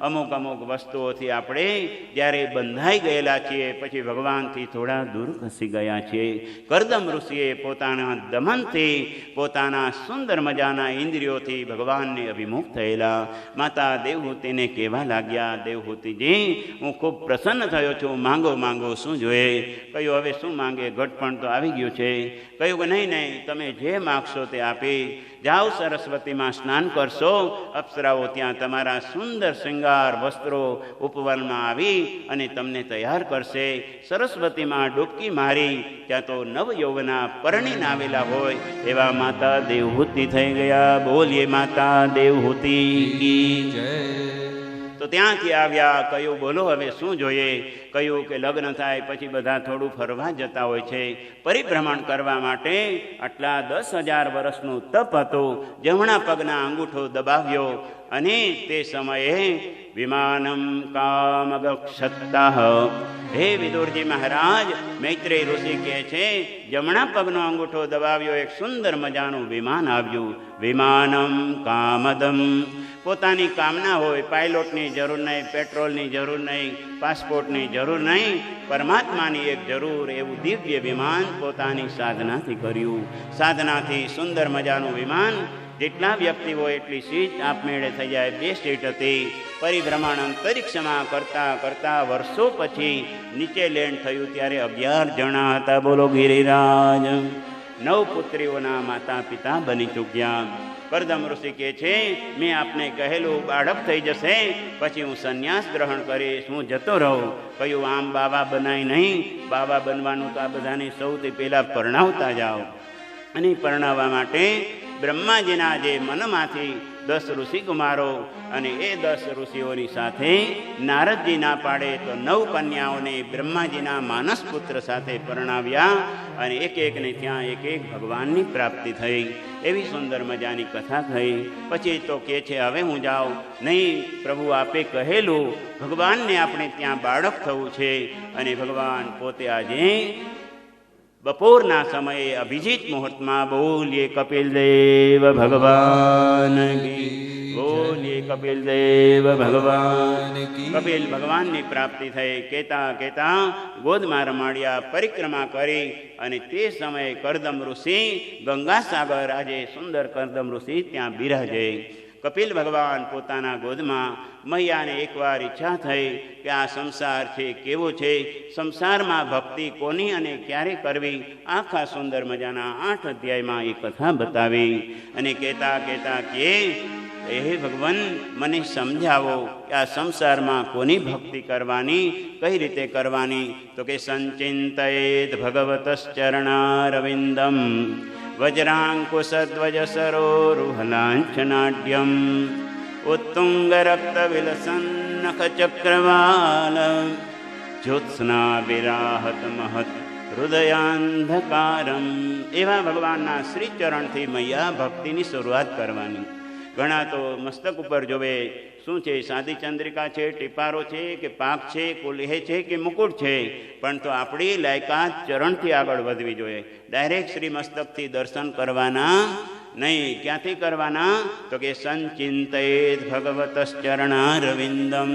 અમુક અમુક વસ્તુઓથી આપણે જ્યારે બંધાઈ ગયેલા છીએ, પછી ભગવાનથી થોડા દૂર ખસી ગયા છીએ. કરદમ ઋષિએ પોતાના દમનથી, પોતાના સુંદર મજાના ઇન્દ્રિયોથી ભગવાનને અભિમુખ થયેલા. માતા દેવહૂતિને કહેવા લાગ્યા, દેવહૂતિજી, હું ખૂબ પ્રસન્ન થયો છું, માંગો માંગો, શું જોઈએ? કહ્યું, હવે શું માંગે? ઘટપણ તો આવી ગયું છે. કહ્યું કે નહીં નહીં, તમે જે માગશો તે આપી. જાઓ, સરસ્વતીમાં સ્નાન કરશો, અપ્સરાઓ ત્યાં તમારા સુંદર શૃંગાર વસ્ત્રો ઉપવનમાં આવી અને તમને તૈયાર કરશે. સરસ્વતીમાં ડૂબકી મારી, ત્યાં તો નવ યૌવના પરણીને આવેલા હોય એવા માતા દેવહૂતિ થઈ ગયા. બોલીએ માતા દેવહૂતિ કી જય. તો ત્યાંથી આવ્યા. કહ્યું, બોલો હવે શું જોઈએ? કહ્યું કે લગ્ન થાય પછી બધા થોડું ફરવા જતા હોય છે, પરિભ્રમણ કરવા માટે. આટલા 10,000 વર્ષનું તપ હતું. જમણા પગના અંગૂઠો દબાવ્યો અને તે સમયે વિમાનમ કામગક્ષત્તાહ. હે વિદુરજી મહારાજ, મૈત્રેય ઋષિ કહે છે, જમણા પગનો અંગૂઠો દબાવ્યો, એક સુંદર મજાનું વિમાન આવ્યું. વિમાનમ કામદમ. પોતાની કામના હોય, પાયલોટની જરૂર નહીં, પેટ્રોલની જરૂર નહીં, પાસપોર્ટની જરૂર નહીં, પરમાત્માની એક જરૂર, એવું દિવ્ય વિમાન પોતાની સાધનાથી કર્યું. સાધનાથી સુંદર મજાનું વિમાન. જેટલા વ્યક્તિ હોય એટલી સીટ આપમેળે થઈ જાય. 2 સીટ હતી. પરિભ્રમણ અંતરિક્ષમાં કરતા કરતા વર્ષો પછી નીચે લેન્ડ થયું ત્યારે 11 જણા હતા, બોલો ગિરિરાજ. 9 પુત્રીઓના માતા પિતા બની ચૂક્યા. કરદમ ઋષિ કહે છે, મેં આપને કહેલું બાળક થઈ જશે પછી હું સંન્યાસ ગ્રહણ કરીશ, હું જતો રહું. કહ્યું, આમ બાવા બનાય નહીં. બાવા બનવાનું તો આ બધાને સૌથી પહેલાં પરણાવતા જાઓ. અને પરણાવવા માટે બ્રહ્માજીના જે મનમાંથી 10 ઋષિકુમારો અને એ 10 ઋષિઓની સાથે નારદજી ના પાડે તો 9 કન્યાઓને બ્રહ્માજીના માનસપુત્ર સાથે પરણાવ્યા. અને એક એકને ત્યાં એક એક ભગવાનની પ્રાપ્તિ થઈ. એવી સુંદર મજાની કથા થઈ. પછી તો કહે છે, હવે હું જાઉં. નહીં, પ્રભુ આપે કહેલું, ભગવાનને આપણે ત્યાં બાળક થવું છે. અને ભગવાન પોતે આજે બપોરના સમયે અભિજીત મુહૂર્તમાં બોલીએ કપિલદેવ ભગવાન કી, બોલીએ કપિલદેવ ભગવાન કી. કપિલ ભગવાનની પ્રાપ્તિ થઈ. કહેતા કહેતા ગોદમાં રમાડ્યા, પરિક્રમા કરી. અને તે સમયે કરદમ ઋષિ ગંગાસાગર, આજે સુંદર કરદમ ઋષિ ત્યાં બિરાજે. કપિલ ભગવાન પોતાના ગોદમાં મૈયાને એકવાર ઈચ્છા થઈ કે આ સંસાર છે કેવો છે, સંસારમાં ભક્તિ કોની અને ક્યારે કરવી, આખા સુંદર મજાના 8 અધ્યાયમાં એ કથા બતાવી. અને કહેતા કહેતા કે હે ભગવાન, મને સમજાવો કે આ સંસારમાં કોની ભક્તિ કરવાની, કઈ રીતે કરવાની. તો કે સંચિંતયેત ભગવતશ્ચરણારવિંદમ વજ્રાંકુશધ્વજસરોરુહલાંછનાઢ્યમ ઉત્તુંગરક્તવિલસન્નખચક્રવાલ જ્યોત્સ્નાવિરાહત મહત હૃદયાંધકારમ. એવા ભગવાનના શ્રીચરણથી મૈયા ભક્તિની શરૂઆત કરવાની. ઘણા તો મસ્તક ઉપર જોવે શું છે, સાદી ચંદ્રિકા છે, ટીપારો છે કે પાક છે, કુલેહ છે કે મુકુટ છે, પણ તો આપણી લાયકાત ચરણથી આગળ વધવી જોઈએ. ડાયરેક્ટ શ્રી મસ્તકથી દર્શન કરવાના નહીં. ક્યાંથી કરવાના? તો કે સંચિંતયેત ભગવતશ્ચરણારવિંદમ.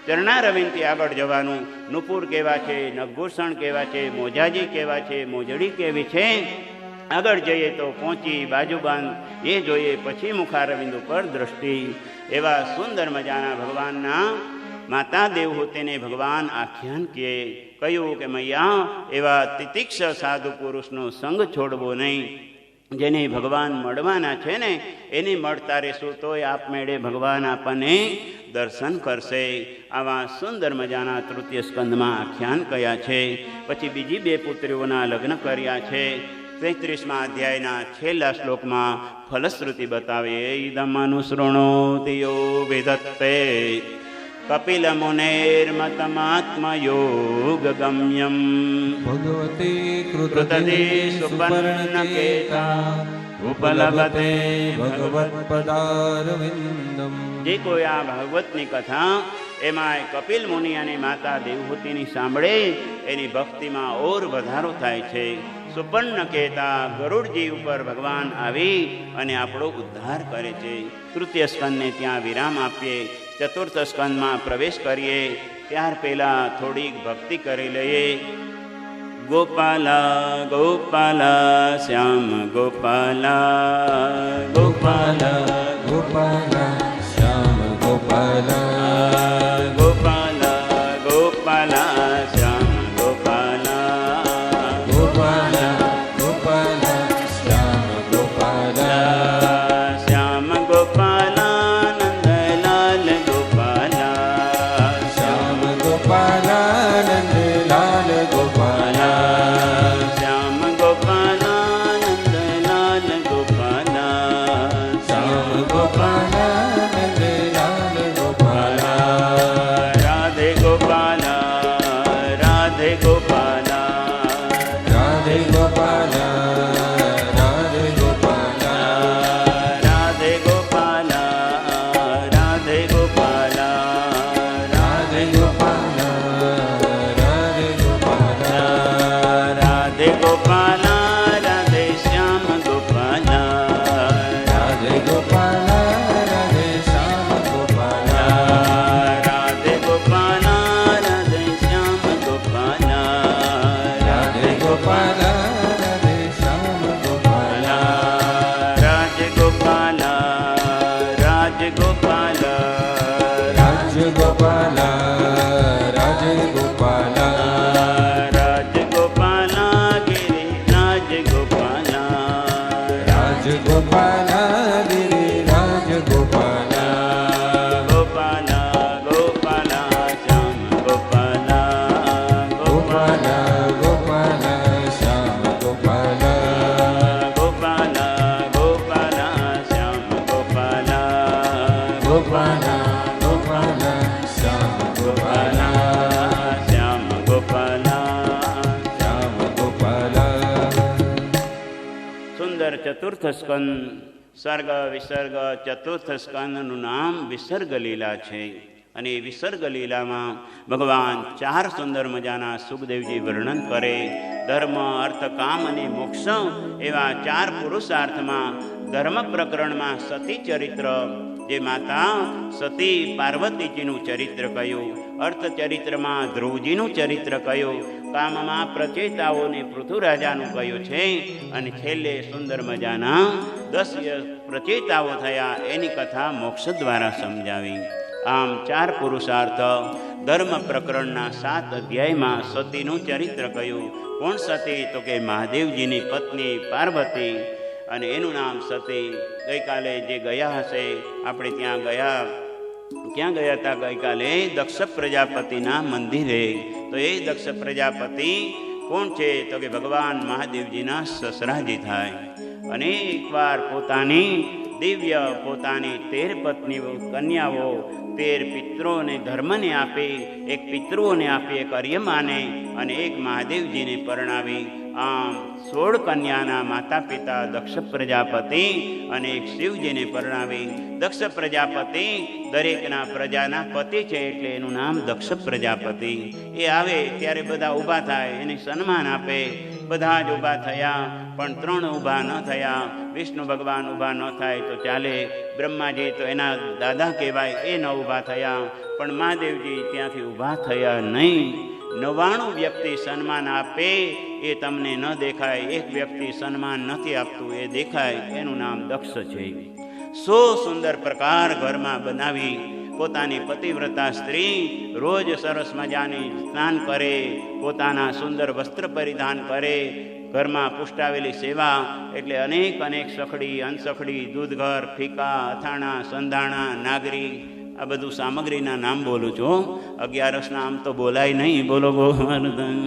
ચરણારવિંદથી આગળ જવાનું. નુપુર કેવા છે, નભભૂષણ કેવા છે, મોજાજી કેવા છે, મોજડી કેવી છે, આગળ જઈએ તો પહોંચી બાજુબાંધ એ જોઈએ, પછી મુખારવિંદ ઉપર દ્રષ્ટિ. એવા સુંદર મજાના ભગવાનના માતા દેવહૂતિને ભગવાન આખ્યાન કહે. કહ્યું કે મૈયા, એવા તિતિક્ષ સાધુ પુરુષનો સંગ છોડવો નહીં. જેને ભગવાન મળવાના છે ને એને મળતા રહેશું તોય આપમેળે ભગવાન આપણને દર્શન કરશે. આવા સુંદર મજાના તૃતીય સ્કંદમાં આખ્યાન કયા છે. પછી બીજી 2 પુત્રીઓના લગ્ન કર્યા છે. 33મા અધ્યાયના છેલ્લા શ્લોકમાં ફલશ્રુતિ બતાવે. ઇદમનુસૃણોતિ યો વિદત્તે કપિલ મુનેર્મતમાત્મયોગ ગમ્યમ ભગવતે કૃતતે સુપર્ણકેતા ઉપલભતે ભગવત્પદારવિંદમ. જે કોઈ આ ભાગવતની કથા એમાં કપિલ મુનિ અને માતા દેવહૂતિની સાંભળે એની ભક્તિમાં ઓર વધારો થાય છે. સુપર્ણકેતા ગરુડજી ઉપર ભગવાન આવી અને આપણો ઉદ્ધાર કરે છે. તૃતીય સ્કંદને ત્યાં વિરામ આપીએ. ચતુર્થ સ્કંદમાં પ્રવેશ કરીએ ત્યાર પહેલાં થોડીક ભક્તિ કરી લઈએ. ગોપાલા ગોપાલા શ્યામ ગોપાલા ગોપાલા ગોપાલા શ્યામ ગોપાલા ગોપાલા ગોપાલા શ્યામ ગોપાલા ગોપાલા ગોપાલા શ્યામ ગોપાલા શ્યામ ગોપાલા નંદલાલ ગોપાલા શ્યામ ગોપાલા નંદલાલ ગોપાલા શ્યામ ગોપાલા નંદલાલ ગોપાલા શ્યામ ગોપાલા નંદલાલ ગોપાલા રાધે ગોપાલા રાધે ગોપાલા રાધે ગોપાલા રાધે ગોપાલા રાધે ગોપાલા રાધે ગોપાલા રાધે ગોપાલા રાધે ગોપાલા રાધે ગોપાલા રાધે શ્યામ ગોપાલા રાધે ગોપાલા રાધે શ્યામ ગોપાલા રાધે ગોપાલા રાધે શ્યામ ગોપાલા રાધે ગોપાલા રાધે શ્યામ ગોપાલા રાજ ગોપાલા રાજ ગોપાલા રાજ ગોપાલા રાજ ગોપાલા રાજ ગોપાલા ગિરી રાજ ગોપાલા રાજ ગોપાલા ગિરિરાજ ગોપાલા ગોપાલા ગોપાલા શ્યામ ગોપાલા ગોપાલા ગોપાલા શ્યામ ગોપાલા ગોપાલા ગોપાલા શ્યામ ગોપાલા ગોપાલા ગોપાલા શ્યામ ગોપાલા શ્યામ ગોપાલા શ્યામ ગોપાલા સુંદર ચતુર્થ સ્કંદ સર્ગ વિસર્ગ ચતુર્થ સ્કંદનું નામ વિસર્ગ લીલા છે. અને એ વિસર્ગ લીલામાં ભગવાન 4 સુંદર મજાના સુખદેવજી વર્ણન કરે. ધર્મ અર્થ કામ અને મોક્ષ એવા 4 પુરુષાર્થમાં ધર્મ પ્રકરણમાં સતી ચરિત્ર, જે માતા સતી પાર્વતીજીનું ચરિત્ર કહ્યું, અર્થચરિત્રમાં ધ્રુવજીનું ચરિત્ર કહ્યું, કામમાં પ્રચેતાઓને પૃથુરાજાનું કહ્યું છે, અને છેલ્લે સુંદર મજાના 10 પ્રચેતાઓ થયા એની કથા મોક્ષ દ્વારા સમજાવી. આમ 4 પુરુષાર્થ ધર્મ પ્રકરણના 7 અધ્યાયમાં સતીનું ચરિત્ર કહ્યું. કોણ સતી? તો કે મહાદેવજીની પત્ની પાર્વતી, અને એનું નામ સતી. ગઈકાલે જે ગયા હશે આપણે ત્યાં ગયા, ક્યાં ગયા હતા ગઈકાલે? દક્ષ પ્રજાપતિના મંદિરે. તો એ દક્ષ પ્રજાપતિ કોણ છે? તો કે ભગવાન મહાદેવજીના સસરાજી થાય. અને એકવાર પોતાની દિવ્ય પોતાની 13 પત્નીઓ કન્યાઓ 13 પિતૃઓને ધર્મને આપી, એક પિતૃઓને આપી, એક અર્યમાને અને એક મહાદેવજીને પરણાવી. આમ 16 કન્યાના માતા પિતા દક્ષ પ્રજાપતિ અને એક શિવજીને પરણાવી. દક્ષ પ્રજાપતિ દરેકના પ્રજાના પતિ છે, એટલે એનું નામ દક્ષ પ્રજાપતિ. એ આવે ત્યારે બધા ઊભા થાય, એને સન્માન આપે. બધા જ ઊભા થયા, પણ 3 ઊભા ન થયા. વિષ્ણુ ભગવાન ઊભા ન થાય તો ચાલે, બ્રહ્માજી તો એના દાદા કહેવાય, એ ન ઊભા થયા. પણ મહાદેવજી ત્યાંથી ઊભા થયા નહીં. 99 વ્યક્તિ સન્માન આપે એ તમને ન દેખાય, એક વ્યક્તિ સન્માન નથી આપતું એ દેખાય, એનું નામ દક્ષ છે. 100 સુંદર પ્રકાર ઘરમાં બનાવી પોતાની પતિવ્રતા સ્ત્રી રોજ સરસ મજાની સ્નાન કરે, પોતાના સુંદર વસ્ત્ર પરિધાન કરે, ઘરમાં પુષ્ટાવેલી સેવા એટલે અનેક સખડી, અનસખડી, દૂધઘર, ફીકા, અથાણા, સંધાણા, નાગરી, આ બધું સામગ્રીના નામ બોલું છું. 11ના આમ તો બોલાય નહીં, બોલો ગોવર્ધન.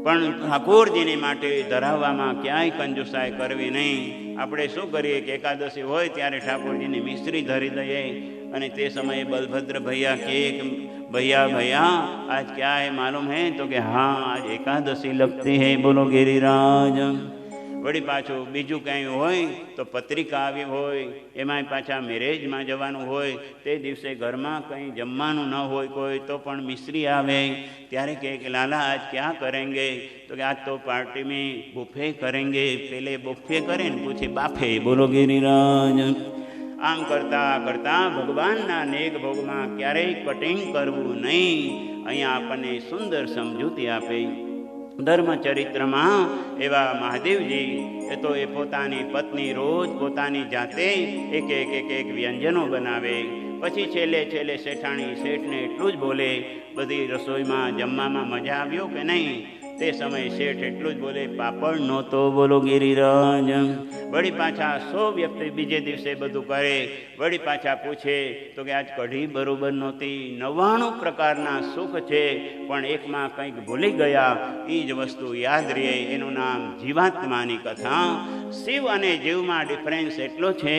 પણ ઠાકોરજીની માટે ધરાવવામાં ક્યાંય કંજુસાઈ કરવી નહીં. આપણે શું કરીએ કે એકાદશી હોય ત્યારે ઠાકોરજીની મિશ્રી ધરી દઈએ, અને તે સમયે બલભદ્ર ભૈયા કે ભૈયા આજ ક્યાં હે માલુમ હે? તો કે હા, આજ એકાદશી લગતી હે, બોલો ગિરિરાજ. વળી પાછું બીજું કંઈ હોય તો પત્રિકા આવી હોય, એમાંય પાછા મેરેજમાં જવાનું હોય, તે દિવસે ઘરમાં કંઈ જમવાનું ન હોય કોઈ, તો પણ મિશ્રી આવે. ત્યારે કહે કે લાલા આજ ક્યાં કરેંગે? તો કે આજ તો પાર્ટી મેં બુફે કરેંગે. પેલે બુફે કરે ને પૂછે બાફે, બોલો ગિરિરાજ. આમ કરતા કરતા ભગવાનના નેક ભોગમાં ક્યારેય કટિંગ કરવું નહીં. અહીંયા આપણને સુંદર સમજૂતી આપે. ધર્મચરિત્રમાં એવા મહાદેવજી એ તો એ પોતાની પત્ની રોજ પોતાની જાતે એક વ્યંજનો બનાવે. પછી છેલ્લે શેઠાણી શેઠને એટલું જ બોલે, બધી રસોઈમાં જમવામાં મજા આવ્યો કે નહીં? તે સમયે શેઠ એટલું જ બોલે, પાપડ નહોતો, બોલો ગિરિરાજ. વળી પાછા 100 વ્યક્તિ બીજે દિવસે બધું કરે, વળી પાછા પૂછે તો કે આજ કઢી બરોબર નહોતી. 99 પ્રકારના સુખ છે, પણ એકમાં કંઈક ભૂલી ગયા, એ જ વસ્તુ યાદ રહે. એનું નામ જીવાત્માની કથા. શિવ અને જીવમાં ડિફરન્સ એટલો છે,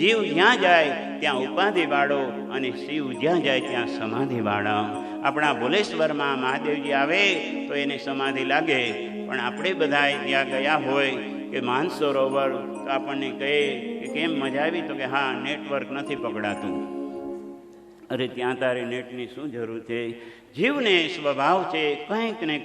જીવ જ્યાં જાય ત્યાં ઉપાધિ વાળો, અને શિવ જ્યાં જાય ત્યાં સમાધિ વાળા. આપણા ભુલેશ્વરમાં મહાદેવજી આવે તો એને સમાધિ લાગે, પણ આપણે બધા ત્યાં ગયા હોય કે માનસરોવર, તો આપણને કહે કે કેમ મજા આવી? તો કે હા, નેટવર્ક નથી પકડાતું. અરે ત્યાં તારે નેટની શું જરૂર છે? જીવને સ્વભાવ છે કંઈક ને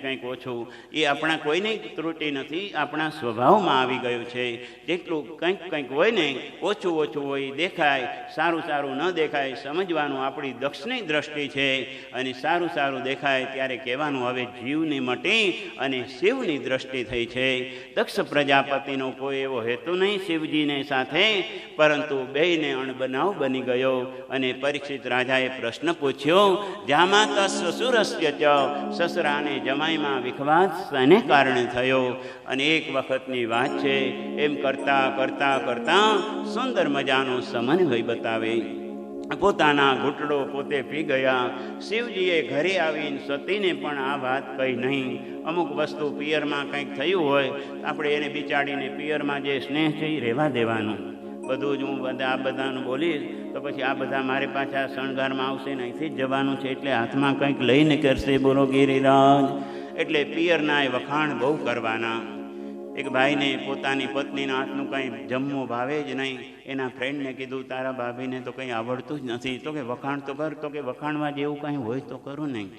કંઈક ઓછું. એ આપણા કોઈની ત્રુટિ નથી, આપણા સ્વભાવમાં આવી ગયું છે. જેટલું કંઈક હોય ને ઓછું હોય, દેખાય સારું ન દેખાય, સમજવાનું આપણી દક્ષની દ્રષ્ટિ છે. અને સારું દેખાય ત્યારે કહેવાનું હવે જીવની મટી અને શિવની દ્રષ્ટિ થઈ છે. દક્ષ પ્રજાપતિનો કોઈ એવો હેતુ નહીં શિવજીને સાથે, પરંતુ બેયને અણબનાવ બની ગયો. અને પરીક્ષિત રાજાએ પ્રશ્ન પૂછ્યો, જામાતા સસુરસ્ય ચ, સસરા અને જમાઈમાં વિખવાદ શાને કારણે થયો? અને એક વખતની વાત છે. એમ કરતા સુંદર મજાનો સમન્વય બતાવે. પોતાના ઘૂંટડો પોતે પી ગયા. શિવજીએ ઘરે આવીને સતીને પણ આ વાત કહી નહીં. અમુક વસ્તુ પિયરમાં કંઈક થયું હોય, આપણે એને બિચાડીને પિયરમાં જે સ્નેહ છે એ રહેવા દેવાનું. બધું જ હું આ બધાનું બોલીશ તો પછી આ બધા મારે પાછા શણગારમાં આવશે ને અહીંથી જ જવાનું છે, એટલે હાથમાં કંઈક લઈને કરશે, બોલો ગિરિરાજ. એટલે પિયરના એ વખાણ બહુ કરવાના. એક ભાઈને પોતાની પત્નીના હાથનું કંઈ જમવું ભાવે જ નહીં. એના ફ્રેન્ડને કીધું, તારા ભાભીને તો કંઈ આવડતું જ નથી. તો કે વખાણ તો કર. તો કે વખાણમાં જેવું કંઈ હોય તો કરું નહીં.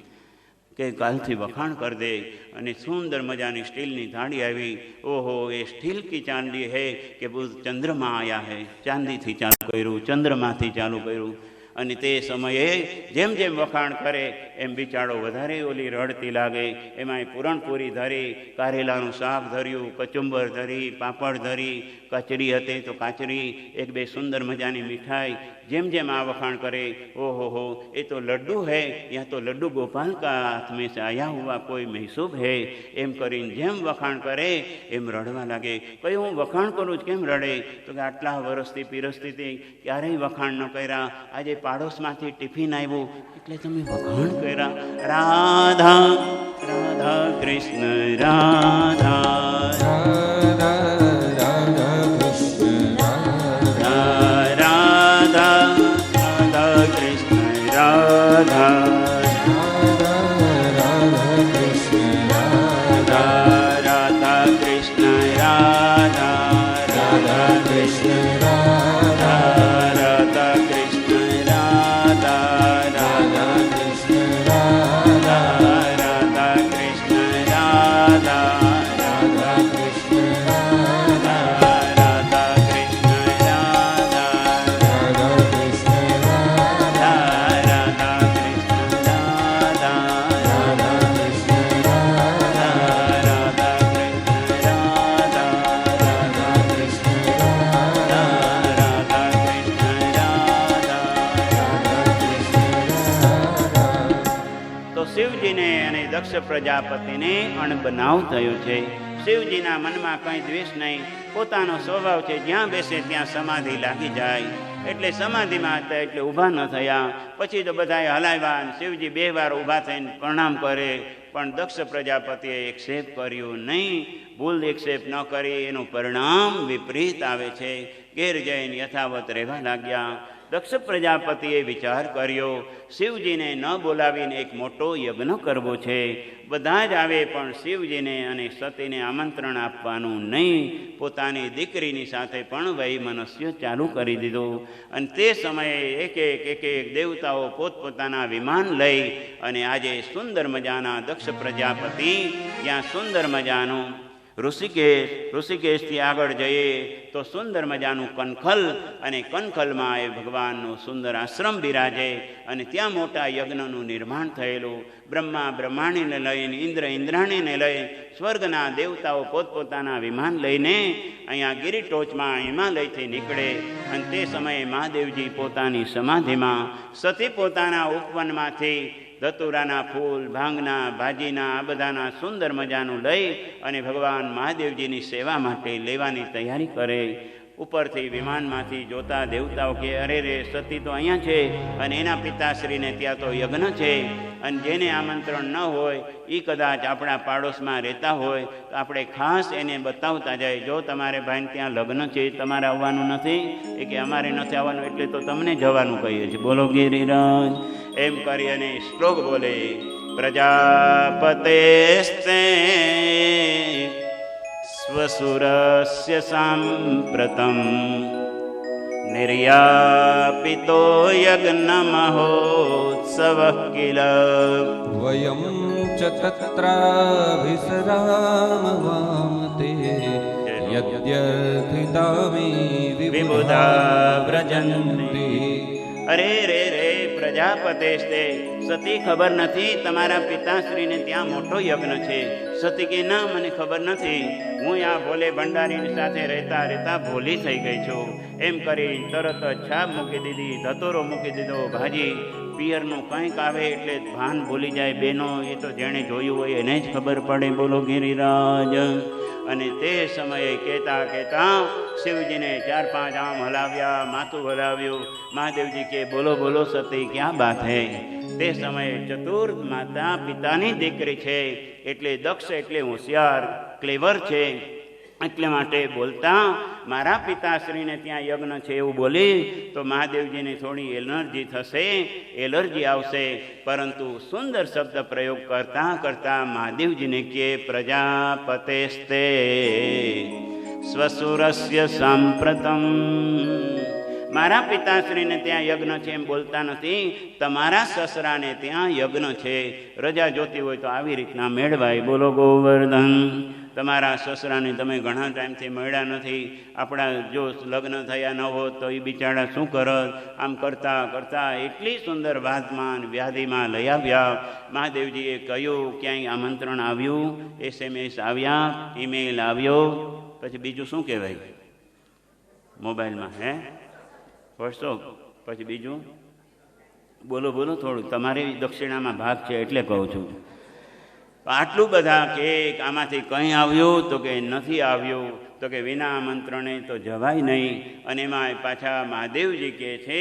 કે કાલથી વખાણ કરી દે. અને સુંદર મજાની સ્ટીલની થાળી આવી. ઓહો, એ સ્ટીલ કી ચાંદી હે કે ચંદ્રમાં આયા હે. ચાંદીથી ચાલુ કર્યું, ચંદ્રમાંથી ચાલુ કર્યું. અને તે સમયે જેમ જેમ વખાણ કરે એમ બિચારો વધારે ઓલી રડતી લાગે. એમાંય પૂરણપૂરી ધરી, કારેલાનું શાક ધર્યું, કચુંબર ધરી, પાપડ ધરી, કચરી હતી તો કાચરી, એક બે સુંદર મજાની મીઠાઈ. જેમ જેમ આ વખાણ કરે, ઓહો હો, એ તો લડ્ડુ હૈ, યા તો લડ્ડુ ગોપાલ કા હાથ મેં સે આયા હુઆ કોઈ મહેસૂબ હૈ. એમ કરીને જેમ વખાણ કરે એમ રડવા લાગે. કઈ હું વખાણ કરું જ કેમ રડે? તો કે આટલા વર્ષથી પીરસતી હતી, ક્યારેય વખાણ ન કર્યા. આજે પાડોશમાંથી ટિફિન આવ્યું એટલે તમે વખાણ કર્યા. રાધા રાધા કૃષ્ણ રાધા પ્રજાપતિને અણબનાવ થયો છે. શિવજીના મનમાં કંઈ દ્વેષ નહીં, પોતાનો સ્વભાવ છે, જ્યાં બેસે ત્યાં સમાધિ લાગી જાય. એટલે સમાધિમાં હતા એટલે ઊભા ન થયા. પછી તો બધાએ હલાવ્યા. શિવજી 2 વાર ઊભા થઈને પ્રણામ કરે, પણ દક્ષ પ્રજાપતિએ એક્સેપ્ટ કર્યું નહીં. ભૂલ એક્સેપ્ટ ન કરી એનું પરિણામ વિપરીત આવે છે. ઘેર જઈને યથાવત રહેવા લાગ્યા. દક્ષ પ્રજાપતિએ વિચાર કર્યો, શિવજીને ન બોલાવીને એક મોટો યજ્ઞ કરવો છે. બધા જ આવે પણ શિવજીને અને સતીને આમંત્રણ આપવાનું નહીં. પોતાની દીકરીની સાથે પણ વૈમનસ્ય ચાલુ કરી દીધું. અને તે સમયે એક એક દેવતાઓ પોતપોતાના વિમાન લઈ અને આજે સુંદર મજાના દક્ષ પ્રજાપતિ જ્યાં સુંદર મજાનું ઋષિકેશથી આગળ જઈએ તો સુંદર મજાનું કનખલ, અને કનખલમાં એ ભગવાનનું સુંદર આશ્રમ બિરાજે. અને ત્યાં મોટા યજ્ઞનું નિર્માણ થયેલું. બ્રહ્મા બ્રહ્માણીને લઈને, ઇન્દ્ર ઇન્દ્રાણીને લઈ, સ્વર્ગના દેવતાઓ પોતપોતાના વિમાન લઈને અહીંયા ગિરિટોચમાં હિમાલયથી નીકળે. અને તે સમયે મહાદેવજી પોતાની સમાધિમાં, સતી પોતાના ઉપવનમાંથી ધતુરાના ફૂલ, ભાંગના, ભાજીના, આ બધાના સુંદર મજાનું લઈ અને ભગવાન મહાદેવજીની સેવા માટે લેવાની તૈયારી કરે. ઉપરથી વિમાનમાંથી જોતા દેવતાઓ કે અરે રે, સતી તો અહીંયા છે અને એના પિતાશ્રીને ત્યાં તો યજ્ઞ છે. અને જેને આમંત્રણ ન હોય એ કદાચ આપણા પાડોશમાં રહેતા હોય તો આપણે ખાસ એને બતાવતા જાય, જો તમારે ભાઈને ત્યાં લગ્ન છે, તમારે આવવાનું નથી. એ કે અમારે નથી આવવાનું એટલે તો તમને જવાનું કહીએ છીએ. બોલો ગિરિરાજ. એમ કરી અને શ્લોક બોલે, પ્રજાપતેસ્તે સ્વસુરસ્ય સાંપ્રતમ નિર્યાપિતો યજ્ઞ મહોત્સવ કિલ વયમ ચ તત્રાભિસરામવામતે યદ્યર્થિતામી વિબુધા વ્રજન્તિ. અરે રે રે પ્રજાપતેસ્તે, સતી ખબર નથી તમારા પિતાશ્રીને ત્યાં મોટો યજ્ઞ છે? સતી કે ના, મને ખબર નથી, હું આ ભોલે ભંડારીની સાથે રહેતા રહેતા ભોલી થઈ ગઈ છું. એમ કરી તરત જ છાપ મૂકી દીધી, ધતોરો મૂકી દીધો. ભાજી પિયરનું કંઈક આવે એટલે ભાન ભૂલી જાય. બેનો એ તો જેણે જોયું હોય એને જ ખબર પડે. બોલો ગિરિરાજ. અને તે સમયે કહેતા શિવજીને 4-5 આમ હલાવ્યા, માથું હલાવ્યું. મહાદેવજી કે બોલો બોલો સતી, ક્યાં બાત હે? તે સમયે ચતુર માતા પિતાની દીકરી છે એટલે દક્ષ એટલે હોશિયાર, ક્લેવર છે. એટલે માટે બોલતા મારા પિતાશ્રીને ત્યાં યજ્ઞ છે એવું બોલી તો મહાદેવજીને થોડી એલર્જી થશે, એલર્જી આવશે. પરંતુ સુંદર શબ્દ પ્રયોગ કરતા કરતા મહાદેવજીને કહે, પ્રજાપતેસ્તે સ્વસુરસ્ય સાંપ્રતમ. મારા પિતાશ્રીને ત્યાં યજ્ઞ છે એમ બોલતા નથી, તમારા સસરાને ત્યાં યજ્ઞ છે. રજા જોતી હોય તો આવી રીતના મેળવાય. બોલો ગોવર્ધન. તમારા સસરાને તમે ઘણા ટાઈમથી મળ્યા નથી. આપણા જો લગ્ન થયા ન હોત તો એ બિચારા શું કરત? આમ કરતાં કરતાં એટલી સુંદર વાતમાં વ્યાધિમાં લઈ આવ્યા. મહાદેવજીએ કહ્યું, ક્યાંય આમંત્રણ આવ્યું, SMS આવ્યા, ઈમેલ આવ્યો, પછી બીજું શું કહેવાય મોબાઈલમાં? હે, વોટ્સઅપ, પછી બીજું બોલો બોલો થોડું, તમારે દક્ષિણામાં ભાગ છે એટલે કહું છું. આટલું બધા કે આમાંથી કંઈ આવ્યું તો કે નથી આવ્યું, તો કે વિના આમંત્રણે તો જવાય નહીં. અને એમાં પાછા મહાદેવજી કહે છે,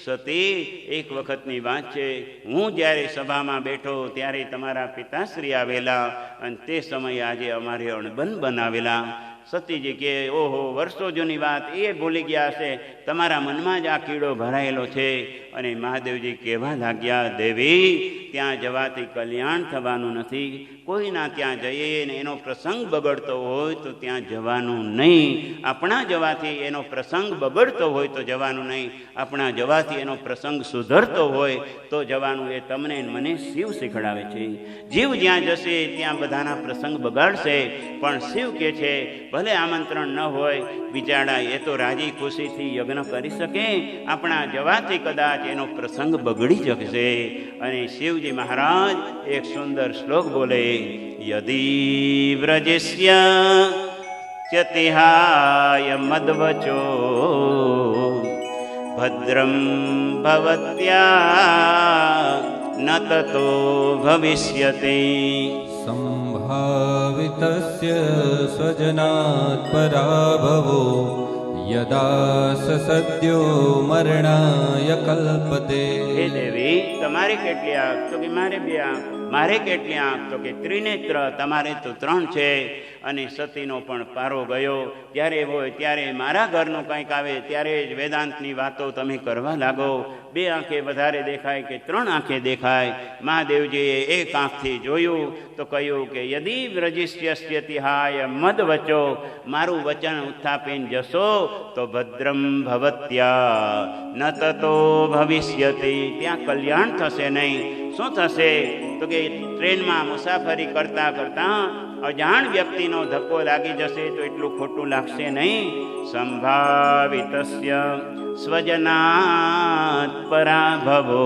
સતી એક વખતની વાત છે, હું જ્યારે સભામાં બેઠો ત્યારે તમારા પિતાશ્રી આવેલા અને તે સમયે આજે અમારે અણબન બનાવેલા. સતીજી કે ઓહો, વર્ષો જૂની વાત એ ભૂલી ગયા હશે, તમારા મનમાં જ આ કીડો ભરાયેલો છે. અને મહાદેવજી કહેવા લાગ્યા, દેવી ત્યાં જવાથી કલ્યાણ થવાનું નથી. કોઈના ત્યાં જઈએ ને એનો પ્રસંગ બગડતો હોય તો ત્યાં જવાનું નહીં. આપણા જવાથી એનો પ્રસંગ બગડતો હોય તો જવાનું નહીં. આપણા જવાથી એનો પ્રસંગ સુધરતો હોય તો જવાનું. એ તમને મને શિવ શીખડાવે છે. જીવ જ્યાં જશે ત્યાં બધાના પ્રસંગ બગાડશે, પણ શિવ કે છે ભલે આમંત્રણ ન હોય, બિચારા એ તો રાજી ખુશીથી યજ્ઞ કરી શકે. આપણા જવાથી કદાચ એનો પ્રસંગ બગડી જશે. અને શિવજી મહારાજ એક સુંદર શ્લોક બોલે, યદી વ્રજસ્ય તિહાય મદવચો ભદ્રમ ભવત્યા ન તતો ભવિષ્યતે. સંભાવિતસ્ય સ્વજનાત પરાભવો યદા સદ્યો મરણાય કલ્પતે. હે દેવી, તમારે કેટલી આંખ? તો કે મારે 2 આંખ. મારે કેટલી આંખ? તો કે ત્રિનેત્ર. તમારે તો 3 છે. અને સતીનો પણ પારો ગયો. જ્યારે હોય ત્યારે મારા ઘરનું કંઈક આવે ત્યારે જ વેદાંતની વાતો તમે કરવા લાગો. 2 આંખે વધારે દેખાય કે 3 આંખે દેખાય? મહાદેવજીએ 1 આંખથી જોયું તો કહ્યું કે યદી વ્રજિષ્યસ્ય તિહાય મદ વચો, મારું વચન ઉત્થાપીને જશો તો ભદ્રમ ભવત્યા ન તતો ભવિષ્યતિ, ત્યાં કલ્યાણ થશે નહીં. શું થશે? તો કે ટ્રેનમાં મુસાફરી કરતાં કરતાં અજાણ વ્યક્તિનો ધક્કો લાગી જશે તો એટલું ખોટું લાગશે નહીં. સંભાવિતસ્ય સ્વજનાત પરાભવો,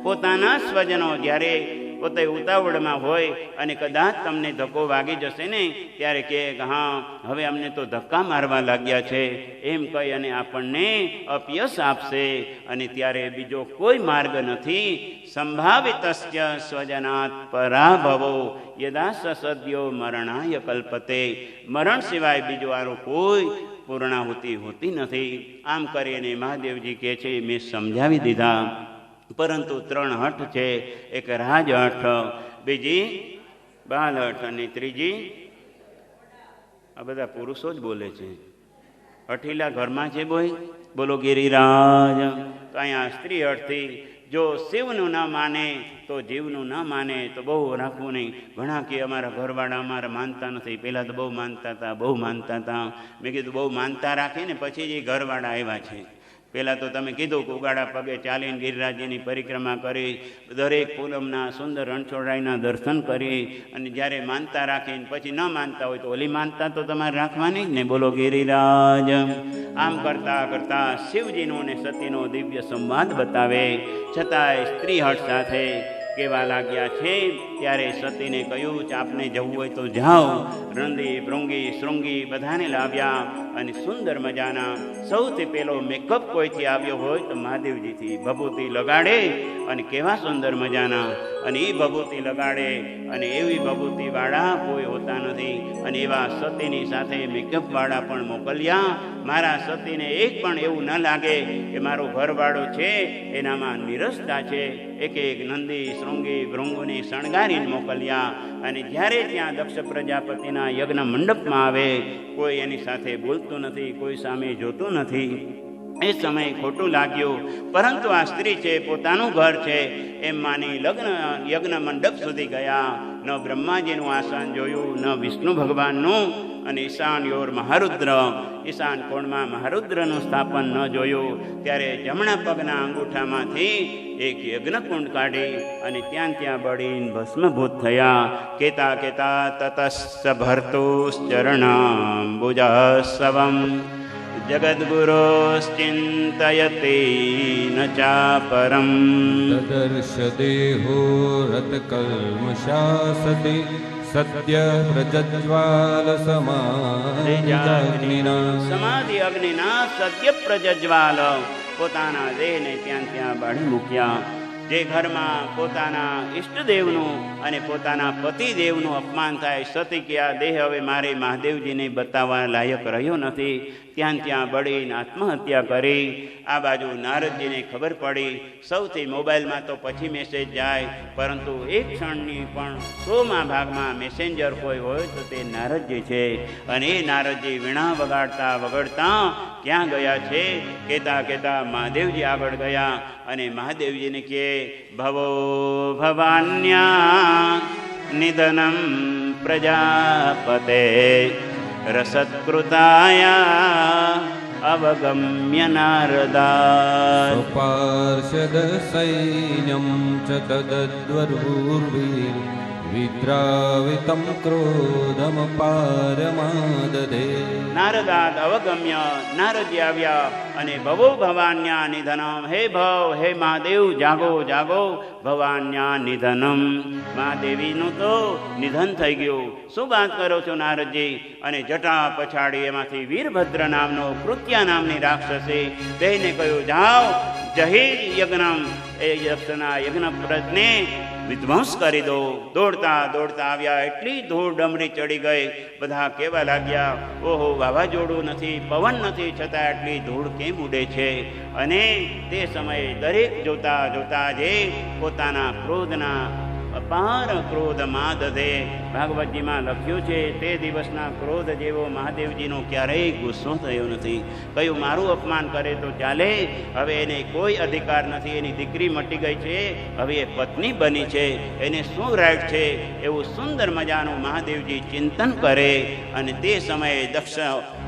પોતાના સ્વજનો જ્યારે પોતે ઉતાવળમાં હોય અને કદાચ તમને ધક્કો વાગી જશે ને ત્યારે કહે કે હા, હવે અમને તો ધક્કા મારવા લાગ્યા છે એમ કહી અને આપણને અપયશ આપશે. અને ત્યારે બીજો કોઈ માર્ગ નથી. સંભાવિતસ્ય સ્વજનાત પરાભવો યદા સદ્યો મરણાય કલ્પતે. મરણ સિવાય બીજો આનો કોઈ પૂર્ણાહુતિ હોતી નથી. આમ કરીને મહાદેવજી કહે છે, મેં સમજાવી દીધા, પરંતુ 3 હઠ છે. એક રાજ હઠ, બીજી બાલ હઠ અને ત્રીજી, આ બધા પુરુષો જ બોલે છે. હઠીલા ઘરમાં છે બોય, બોલો ગિરિરાજ. તો અહીંયા સ્ત્રી હઠથી જો શિવનું ન માને તો જીવનું ન માને તો બહુ રાખવું નહીં. ઘણા કે અમારા ઘરવાળા અમારા માનતા નથી. પહેલાં તો બહુ માનતા હતા, બહુ માનતા હતા. મેં કીધું બહુ માનતા રાખીને પછી જ એ ઘરવાળા આવ્યા છે. પહેલાં તો તમે કીધું કે ઉગાડા પગે ચાલીને ગિરિરાજની પરિક્રમા કરી, દરેક પૂનમના સુંદર રણછોડરાયના દર્શન કરી, અને જ્યારે માનતા રાખીને પછી ન માનતા હોય તો ઓલી માનતા તો તમારે રાખવાની જ ને. બોલો ગિરિરાજ. આમ કરતાં કરતાં શિવજીનો અને સતીનો દિવ્ય સંવાદ બતાવે. છતાંય સ્ત્રી હઠ સાથે કહેવા લાગ્યા છે. ત્યારે સતીને કહ્યું કે આપને જવું હોય તો જાઓ. રંદી ભૃંગી શૃંગી બધાને લાવ્યા અને સુંદર મજાના સૌથી પહેલો મેકઅપ કોઈથી આવ્યો હોય તો મહાદેવજીથી ભભૂતિ લગાડે અને કેવા સુંદર મજાના, અને એ ભભૂતિ લગાડે અને એવી ભભૂતિવાળા કોઈ હોતા નથી. અને એવા સતીની સાથે મેકઅપવાળા પણ મોકલ્યા. મારા સતીને એક પણ એવું ન લાગે કે મારો ઘરવાળો છે એનામાં નિરસતા છે. એક એક નંદી શૃંગી ભૃંગોને શણગારીને મોકલ્યા. અને જ્યારે ત્યાં દક્ષ પ્રજાપતિના યજ્ઞ મંડપમાં આવે, કોઈ એની સાથે બોલતું નથી, કોઈ સામે જોતું નથી. એ સમયે ખોટું લાગ્યું, પરંતુ આ સ્ત્રી છે, પોતાનું ઘર છે એમ માની યજ્ઞ મંડપ સુધી ગયા. ન બ્રહ્માજીનું આસન જોયું, ન વિષ્ણુ ભગવાનનું, અને ઈશાનયોર મહારુદ્ર, ઈશાન કોણમાં મહારુદ્રનું સ્થાપન ન જોયું ત્યારે જમણા પગના અંગૂઠામાંથી એક યજ્ઞકુંડ કાઢી અને ત્યાં બળીને ભસ્મભૂત થયા. કેતા કેતા તતસ્સ ભર્તુશ્ચરણાંબુજાસવમ જગદ્ગુરોશ્ચિંતયતે ન ચાપરમ. તદર્શ દેહો રતકલ્મષાસતિ સત્ય પ્રજજ્વાલ સમાધિ અગ્નિના સત્ય પ્રજજ્વાલ પોતાના દેહને ત્યાં બાળી મૂક્યા. જે ઘરમાં પોતાના ઈષ્ટદેવનું અને પોતાના પતિદેવનું અપમાન થાય, સતી કે આ દેહ હવે મારે મહાદેવજીને બતાવવા લાયક રહ્યો નથી, ત્યાં બળીને આત્મહત્યા કરી. આ બાજુ નારદજીને ખબર પડી. સૌથી મોબાઈલમાં તો પછી મેસેજ જાય, પરંતુ એક ક્ષણની પણ 100મા ભાગમાં મેસેન્જર કોઈ હોય તો તે નારદજી છે. અને એ નારદજી વીણા વગાડતા ક્યાં ગયા છે? કેતા મહાદેવજી આગળ ગયા અને મહાદેવજીને કહે, ભવો ભવાન્યા નિધનમ પ્રજાપતે રસત્કૃતાયા અવગમ્ય નારદા. પાર્ષદ સૈન્યમ ચ તદદ્વરૂર્ભી વિદ્રાવિતમ ક્રોધમ પારમાદદે. નારદાદ અવગમ્ય, નારદજી આવ્યા અને ભવો ભવાન્યા નિધનમ, હે ભવ, હે મહાદેવ જાગો જાગો, ભવાન્યા નિધનમ, મહાદેવીનું તો નિધન થઈ ગયું. શું વાત કરો છો નારદજી? અને જટા પછાડી એમાંથી વીરભદ્ર નામનો કૃત્યા નામની રાક્ષસી તેને કહ્યું, જાઓ જહીર યજ્ઞમ, એ યક્ષના યજ્ઞપ્રદને વિધ્વંસ કરી દો. દોડતા આવ્યા, એટલી ધૂળ ડમરી ચડી ગઈ. બધા કહેવા લાગ્યા, ઓહો વાવાઝોડું નથી, પવન નથી, છતાં એટલી ધૂળ કેમ ઉડે છે? અને તે સમયે દરેક જોતા જે પોતાના ક્રોધના અપાર ક્રોધ માદધે, ભાગવતજીમાં લખ્યું છે, તે દિવસના ક્રોધ જેવો મહાદેવજીનો ક્યારેય ગુસ્સો થયો નથી. કયું મારું અપમાન કરે તો ચાલે, હવે એને કોઈ અધિકાર નથી, એની દીકરી મટી ગઈ છે, હવે એ પત્ની બની છે, એને શું રાઈટ છે? એવું સુંદર મજાનું મહાદેવજી ચિંતન કરે. અને તે સમયે દક્ષ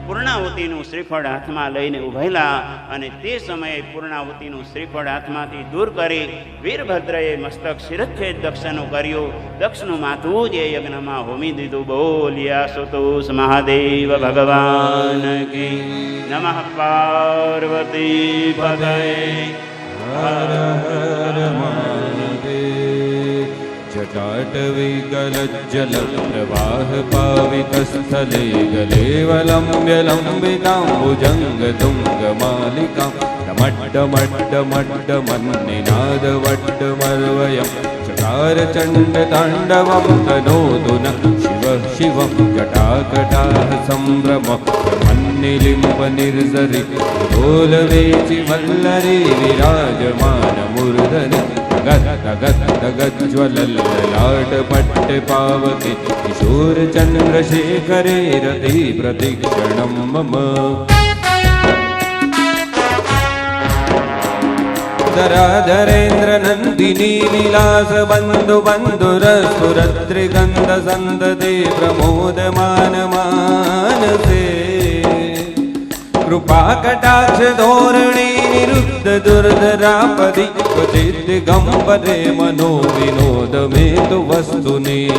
પૂર્ણાહુતિનું શ્રીફળ હાથમાં લઈને ઉભેલા, અને તે સમયે પૂર્ણાહુતિનું શ્રીફળ હાથમાંથી દૂર કરી વીરભદ્રએ મસ્તક શિરચ્છેદ દક્ષનું કર્યું. દક્ષનું માથું જ એ યજ્ઞમાં હોમી દીધું. બોલ્યા સુતોષ મહાદેવ ભગવાન કી નમઃ. પાર્વતી પતય હર હર મહાદેવ. જટાટવિકલજ્જલ પ્રવાહ પાવિતસ્થલે ગલેવલંબ્ય લંબિતાંબુજંગ તુંગમાલિકાં ડમડ્ડમડ્ડમડ્ડમન્નિનાદવડ્ડમર્વયં ચકાર ચંડ તાંડવં તનોતુ ન શિવ શિવં. જટાકટાહ સંભ્રમ મન્નિલિમ્બ નિર્ઝરી ઢોલવેચી વલ્લરી વિરાજમાન મૂર્ધની. ગજ્જ્વલલ્લાટ પટ્ટે પાવકી કિશોર ચંદ્રશેખરે રતિ પ્રતિક્ષણમ મમ. ધરાધરેન્દ્ર નંદિની વિલાસ બંધુ બંધુરસ્ફુરત્રિગંધ સંદતે પ્રમોદમાન માનસે. કૃપા કટાક્ષ ધોરણી નિરુદ્ધ દુર્ધરાપદી ક્વચિદ ગંપરે મનો વિનોદ મે તુ વસ્તુની.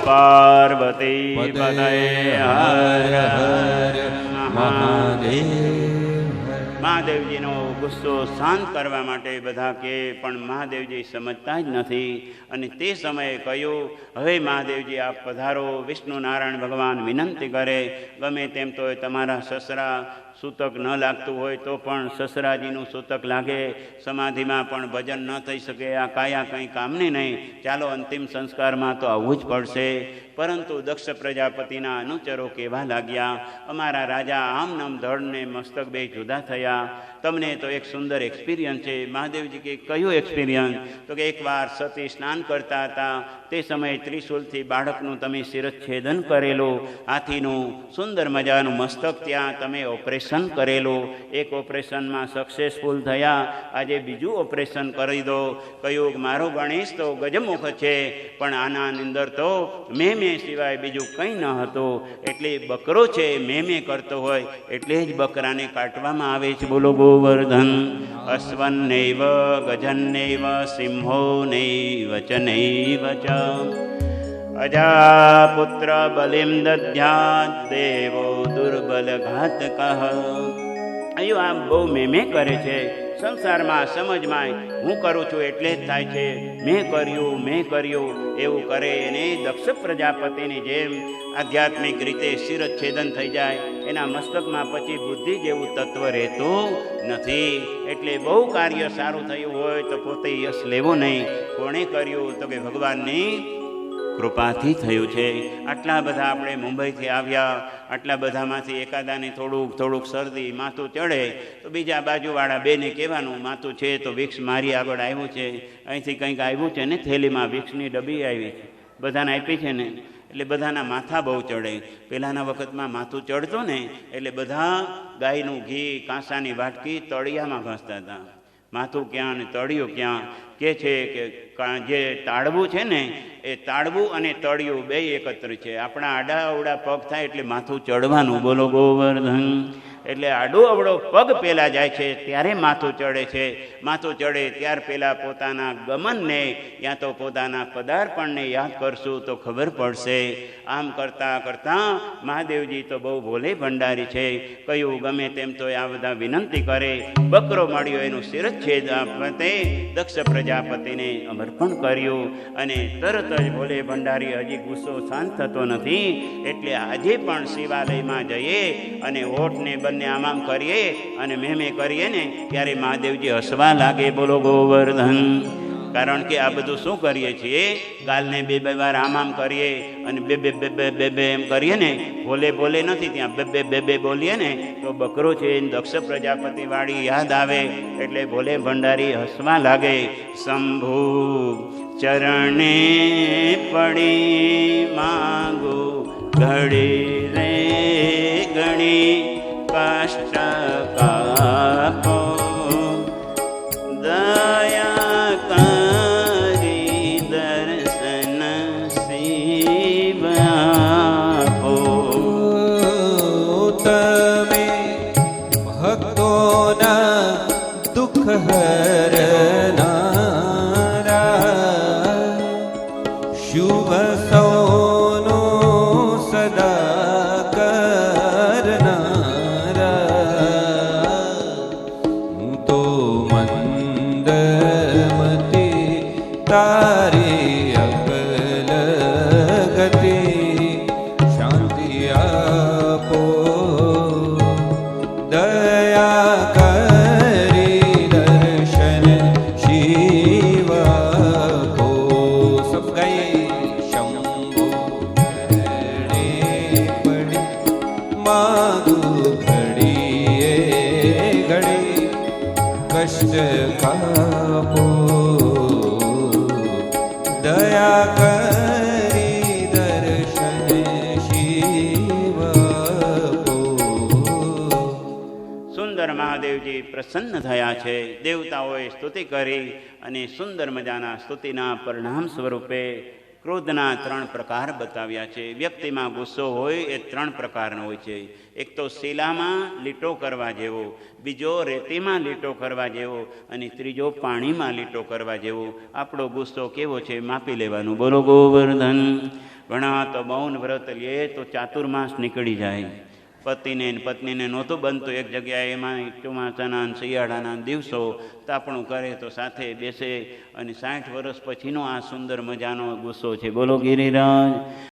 પાર્વતી પતય હર હર મહાદેવ. મહાદેવજીનો ગુસ્સો શાંત કરવા માટે બધા કે, પણ મહાદેવજી સમજતા જ નથી. અને તે સમયે કહ્યું, હવે મહાદેવજી આપ પધારો. વિષ્ણુ નારાયણ ભગવાન વિનંતી કરે, ગમે તેમ તો તમારા સસરા સૂતક ન લાગતું હોય તો પણ સસરાજીનું સૂતક લાગે. સમાધિમાં પણ ભજન ન થઈ શકે, આ કાયા કંઈ કામની નહીં. ચાલો અંતિમ સંસ્કારમાં તો આવવું જ પડશે. પરંતુ દક્ષ પ્રજાપતિના અનુચરો કહેવા લાગ્યા, અમારા રાજા આમ નામ ધડને મસ્તક બે જુદા થયા. તમને તો એક સુંદર એક્સપિરિયન્સ છે. મહાદેવજી કે કયો એક્સપિરિયન્સ? તો કે એકવાર સતી સ્નાન કરતા હતા તે સમયે ત્રિશૂલથી બાળકનું તમે શિરચ્છેદન કરેલું, હાથીનું સુંદર મજાનું મસ્તક ત્યાં તમે ઓપરેશન કરેલું. એક ઓપરેશનમાં સક્સેસફુલ થયા, આજે બીજું ઓપરેશન કરી દો. કહ્યું મારો ગણેશ તો ગજમુખ છે, પણ આના અંદર તો મેં સિવાય બીજું કંઈ ન હતું. એટલે બકરો છે મેં કરતો હોય એટલે જ બકરાને કાઢવામાં આવે છે. બોલો ગોવર્ધન. અશ્વન્નૈવ ગજન્નૈવ સિંહો નૈવ ચ નૈવ ચ અજાપુત્ર બલિમ દધ્યાત દેવો દુર્બલ ઘાતક. અયો આમ બહુ મેં કરે છે. સંસારમાં સમજમાં હું કરું છું એટલે જ થાય છે, મેં કર્યું એવું કરે એને દક્ષ પ્રજાપતિની જેમ આધ્યાત્મિક રીતે શિરચ્છેદન થઈ જાય. એના મસ્તકમાં પછી બુદ્ધિ જેવું તત્વ રહેતું નથી. એટલે બહુ કાર્ય સારું થયું હોય તો પોતે યશ લેવો નહીં. કોણે કર્યું? તો કે ભગવાનની કૃપાથી થયું છે. આટલા બધા આપણે મુંબઈથી આવ્યા, આટલા બધામાંથી એકાદાને થોડુંક શરદી માથું ચડે તો બીજા બાજુવાળા બેને કહેવાનું માથું છે તો વિક્સ મારી આગળ આવ્યું છે, અહીંથી કંઈક આવ્યું છે ને થેલીમાં વિક્સની ડબ્બી આવી છે, બધાને આપી છે ને. એટલે બધાના માથા બહુ ચડે. પહેલાંના વખતમાં માથું ચડતું ને એટલે બધા ગાયનું ઘી, કાંસાની વાટકી તળિયામાં ઘસતા હતા. માથું ક્યાં ને તળિયું ક્યાં? કે છે કે જે તાળવું છે ને એ તાળવું અને તળિયું બે એકત્ર છે. આપણા આડા અવડા પગ થાય એટલે માથું ચડવાનું. બોલો ગોવર્ધન. એટલે આડો અવળો પગ પહેલાં જાય છે ત્યારે માથું ચડે છે. માથું ચડે ત્યાર પહેલાં પોતાના ગમનને યા તો પોતાના પદાર્પણને યાદ કરશું તો ખબર પડશે. આમ કરતાં કરતાં મહાદેવજી તો બહુ ભોલે ભંડારી છે. કયું ગમે તેમ તો આ બધા વિનંતી કરે. બકરો મળ્યો એનું શિરચ્છેદ તે દક્ષ પ્રજાપતિને અમર્પણ કર્યું અને તરત જ ભોલે ભંડારી હજી ગુસ્સો શાંત થતો નથી. એટલે આજે પણ શિવાલયમાં જઈએ અને હોઠને બંને આમ કરીએ અને મેં કરીએ ને ત્યારે મહાદેવજી હસવા લાગે. બોલો ગોવર્ધન. કારણ કે આ બધું શું કરીએ છીએ? ગાલને બે વાર આમ કરીએ અને બે એમ કરીએ ને, બોલે નથી ત્યાં બે બોલીએ ને તો બકરો છે દક્ષ પ્રજાપતિ વાળી યાદ આવે એટલે ભોલે ભંડારી હસવા લાગે. શંભુ ચરણે પડી માંગુ ઘડી રે ગણી કષ્ટ કાપો દયા કરી દર્શન શિવ આપો. તમે ભક્તોના દુઃખ હરનારા શુભ સૌનો સદા કરનારા. હું તો મંદમતી તારી અકલ ગતિ શાંતિ આપો દયા કરી દર્શન શિવ આપો. સબ ગાઈએ શંભુ ચરણે પડી માગુ ઘડીએ ઘડી કષ્ટ કાપો દયા કરી દર્શન શિવ આપો. સુંદર મહાદેવજી પ્રસન્ન થયા છે. દેવતાઓએ સ્તુતિ કરી અને સુંદર મજાના સ્તુતિના પરિણામ સ્વરૂપે ક્રોધના 3 પ્રકાર બતાવ્યા છે. વ્યક્તિમાં ગુસ્સો હોય એ 3 પ્રકારનો હોય છે. એક તો શિલામાં લીટો કરવા જેવો, બીજો રેતીમાં લીટો કરવા જેવો અને ત્રીજો પાણીમાં લીટો કરવા જેવો. આપણો ગુસ્સો કેવો છે માપી લેવાનું. બોલો ગોવર્ધન. ઘણા તો મૌન વ્રત લે તો ચાતુર્માસ નીકળી જાય. પત્નીને નહોતું બનતું એક જગ્યાએ, એમાં ચોમાસાના શિયાળાના દિવસો તાપણું કરે તો સાથે બેસે અને 60 વર્ષ પછીનો આ સુંદર મજાનો ગુસ્સો છે. બોલો ગિરિરાજ.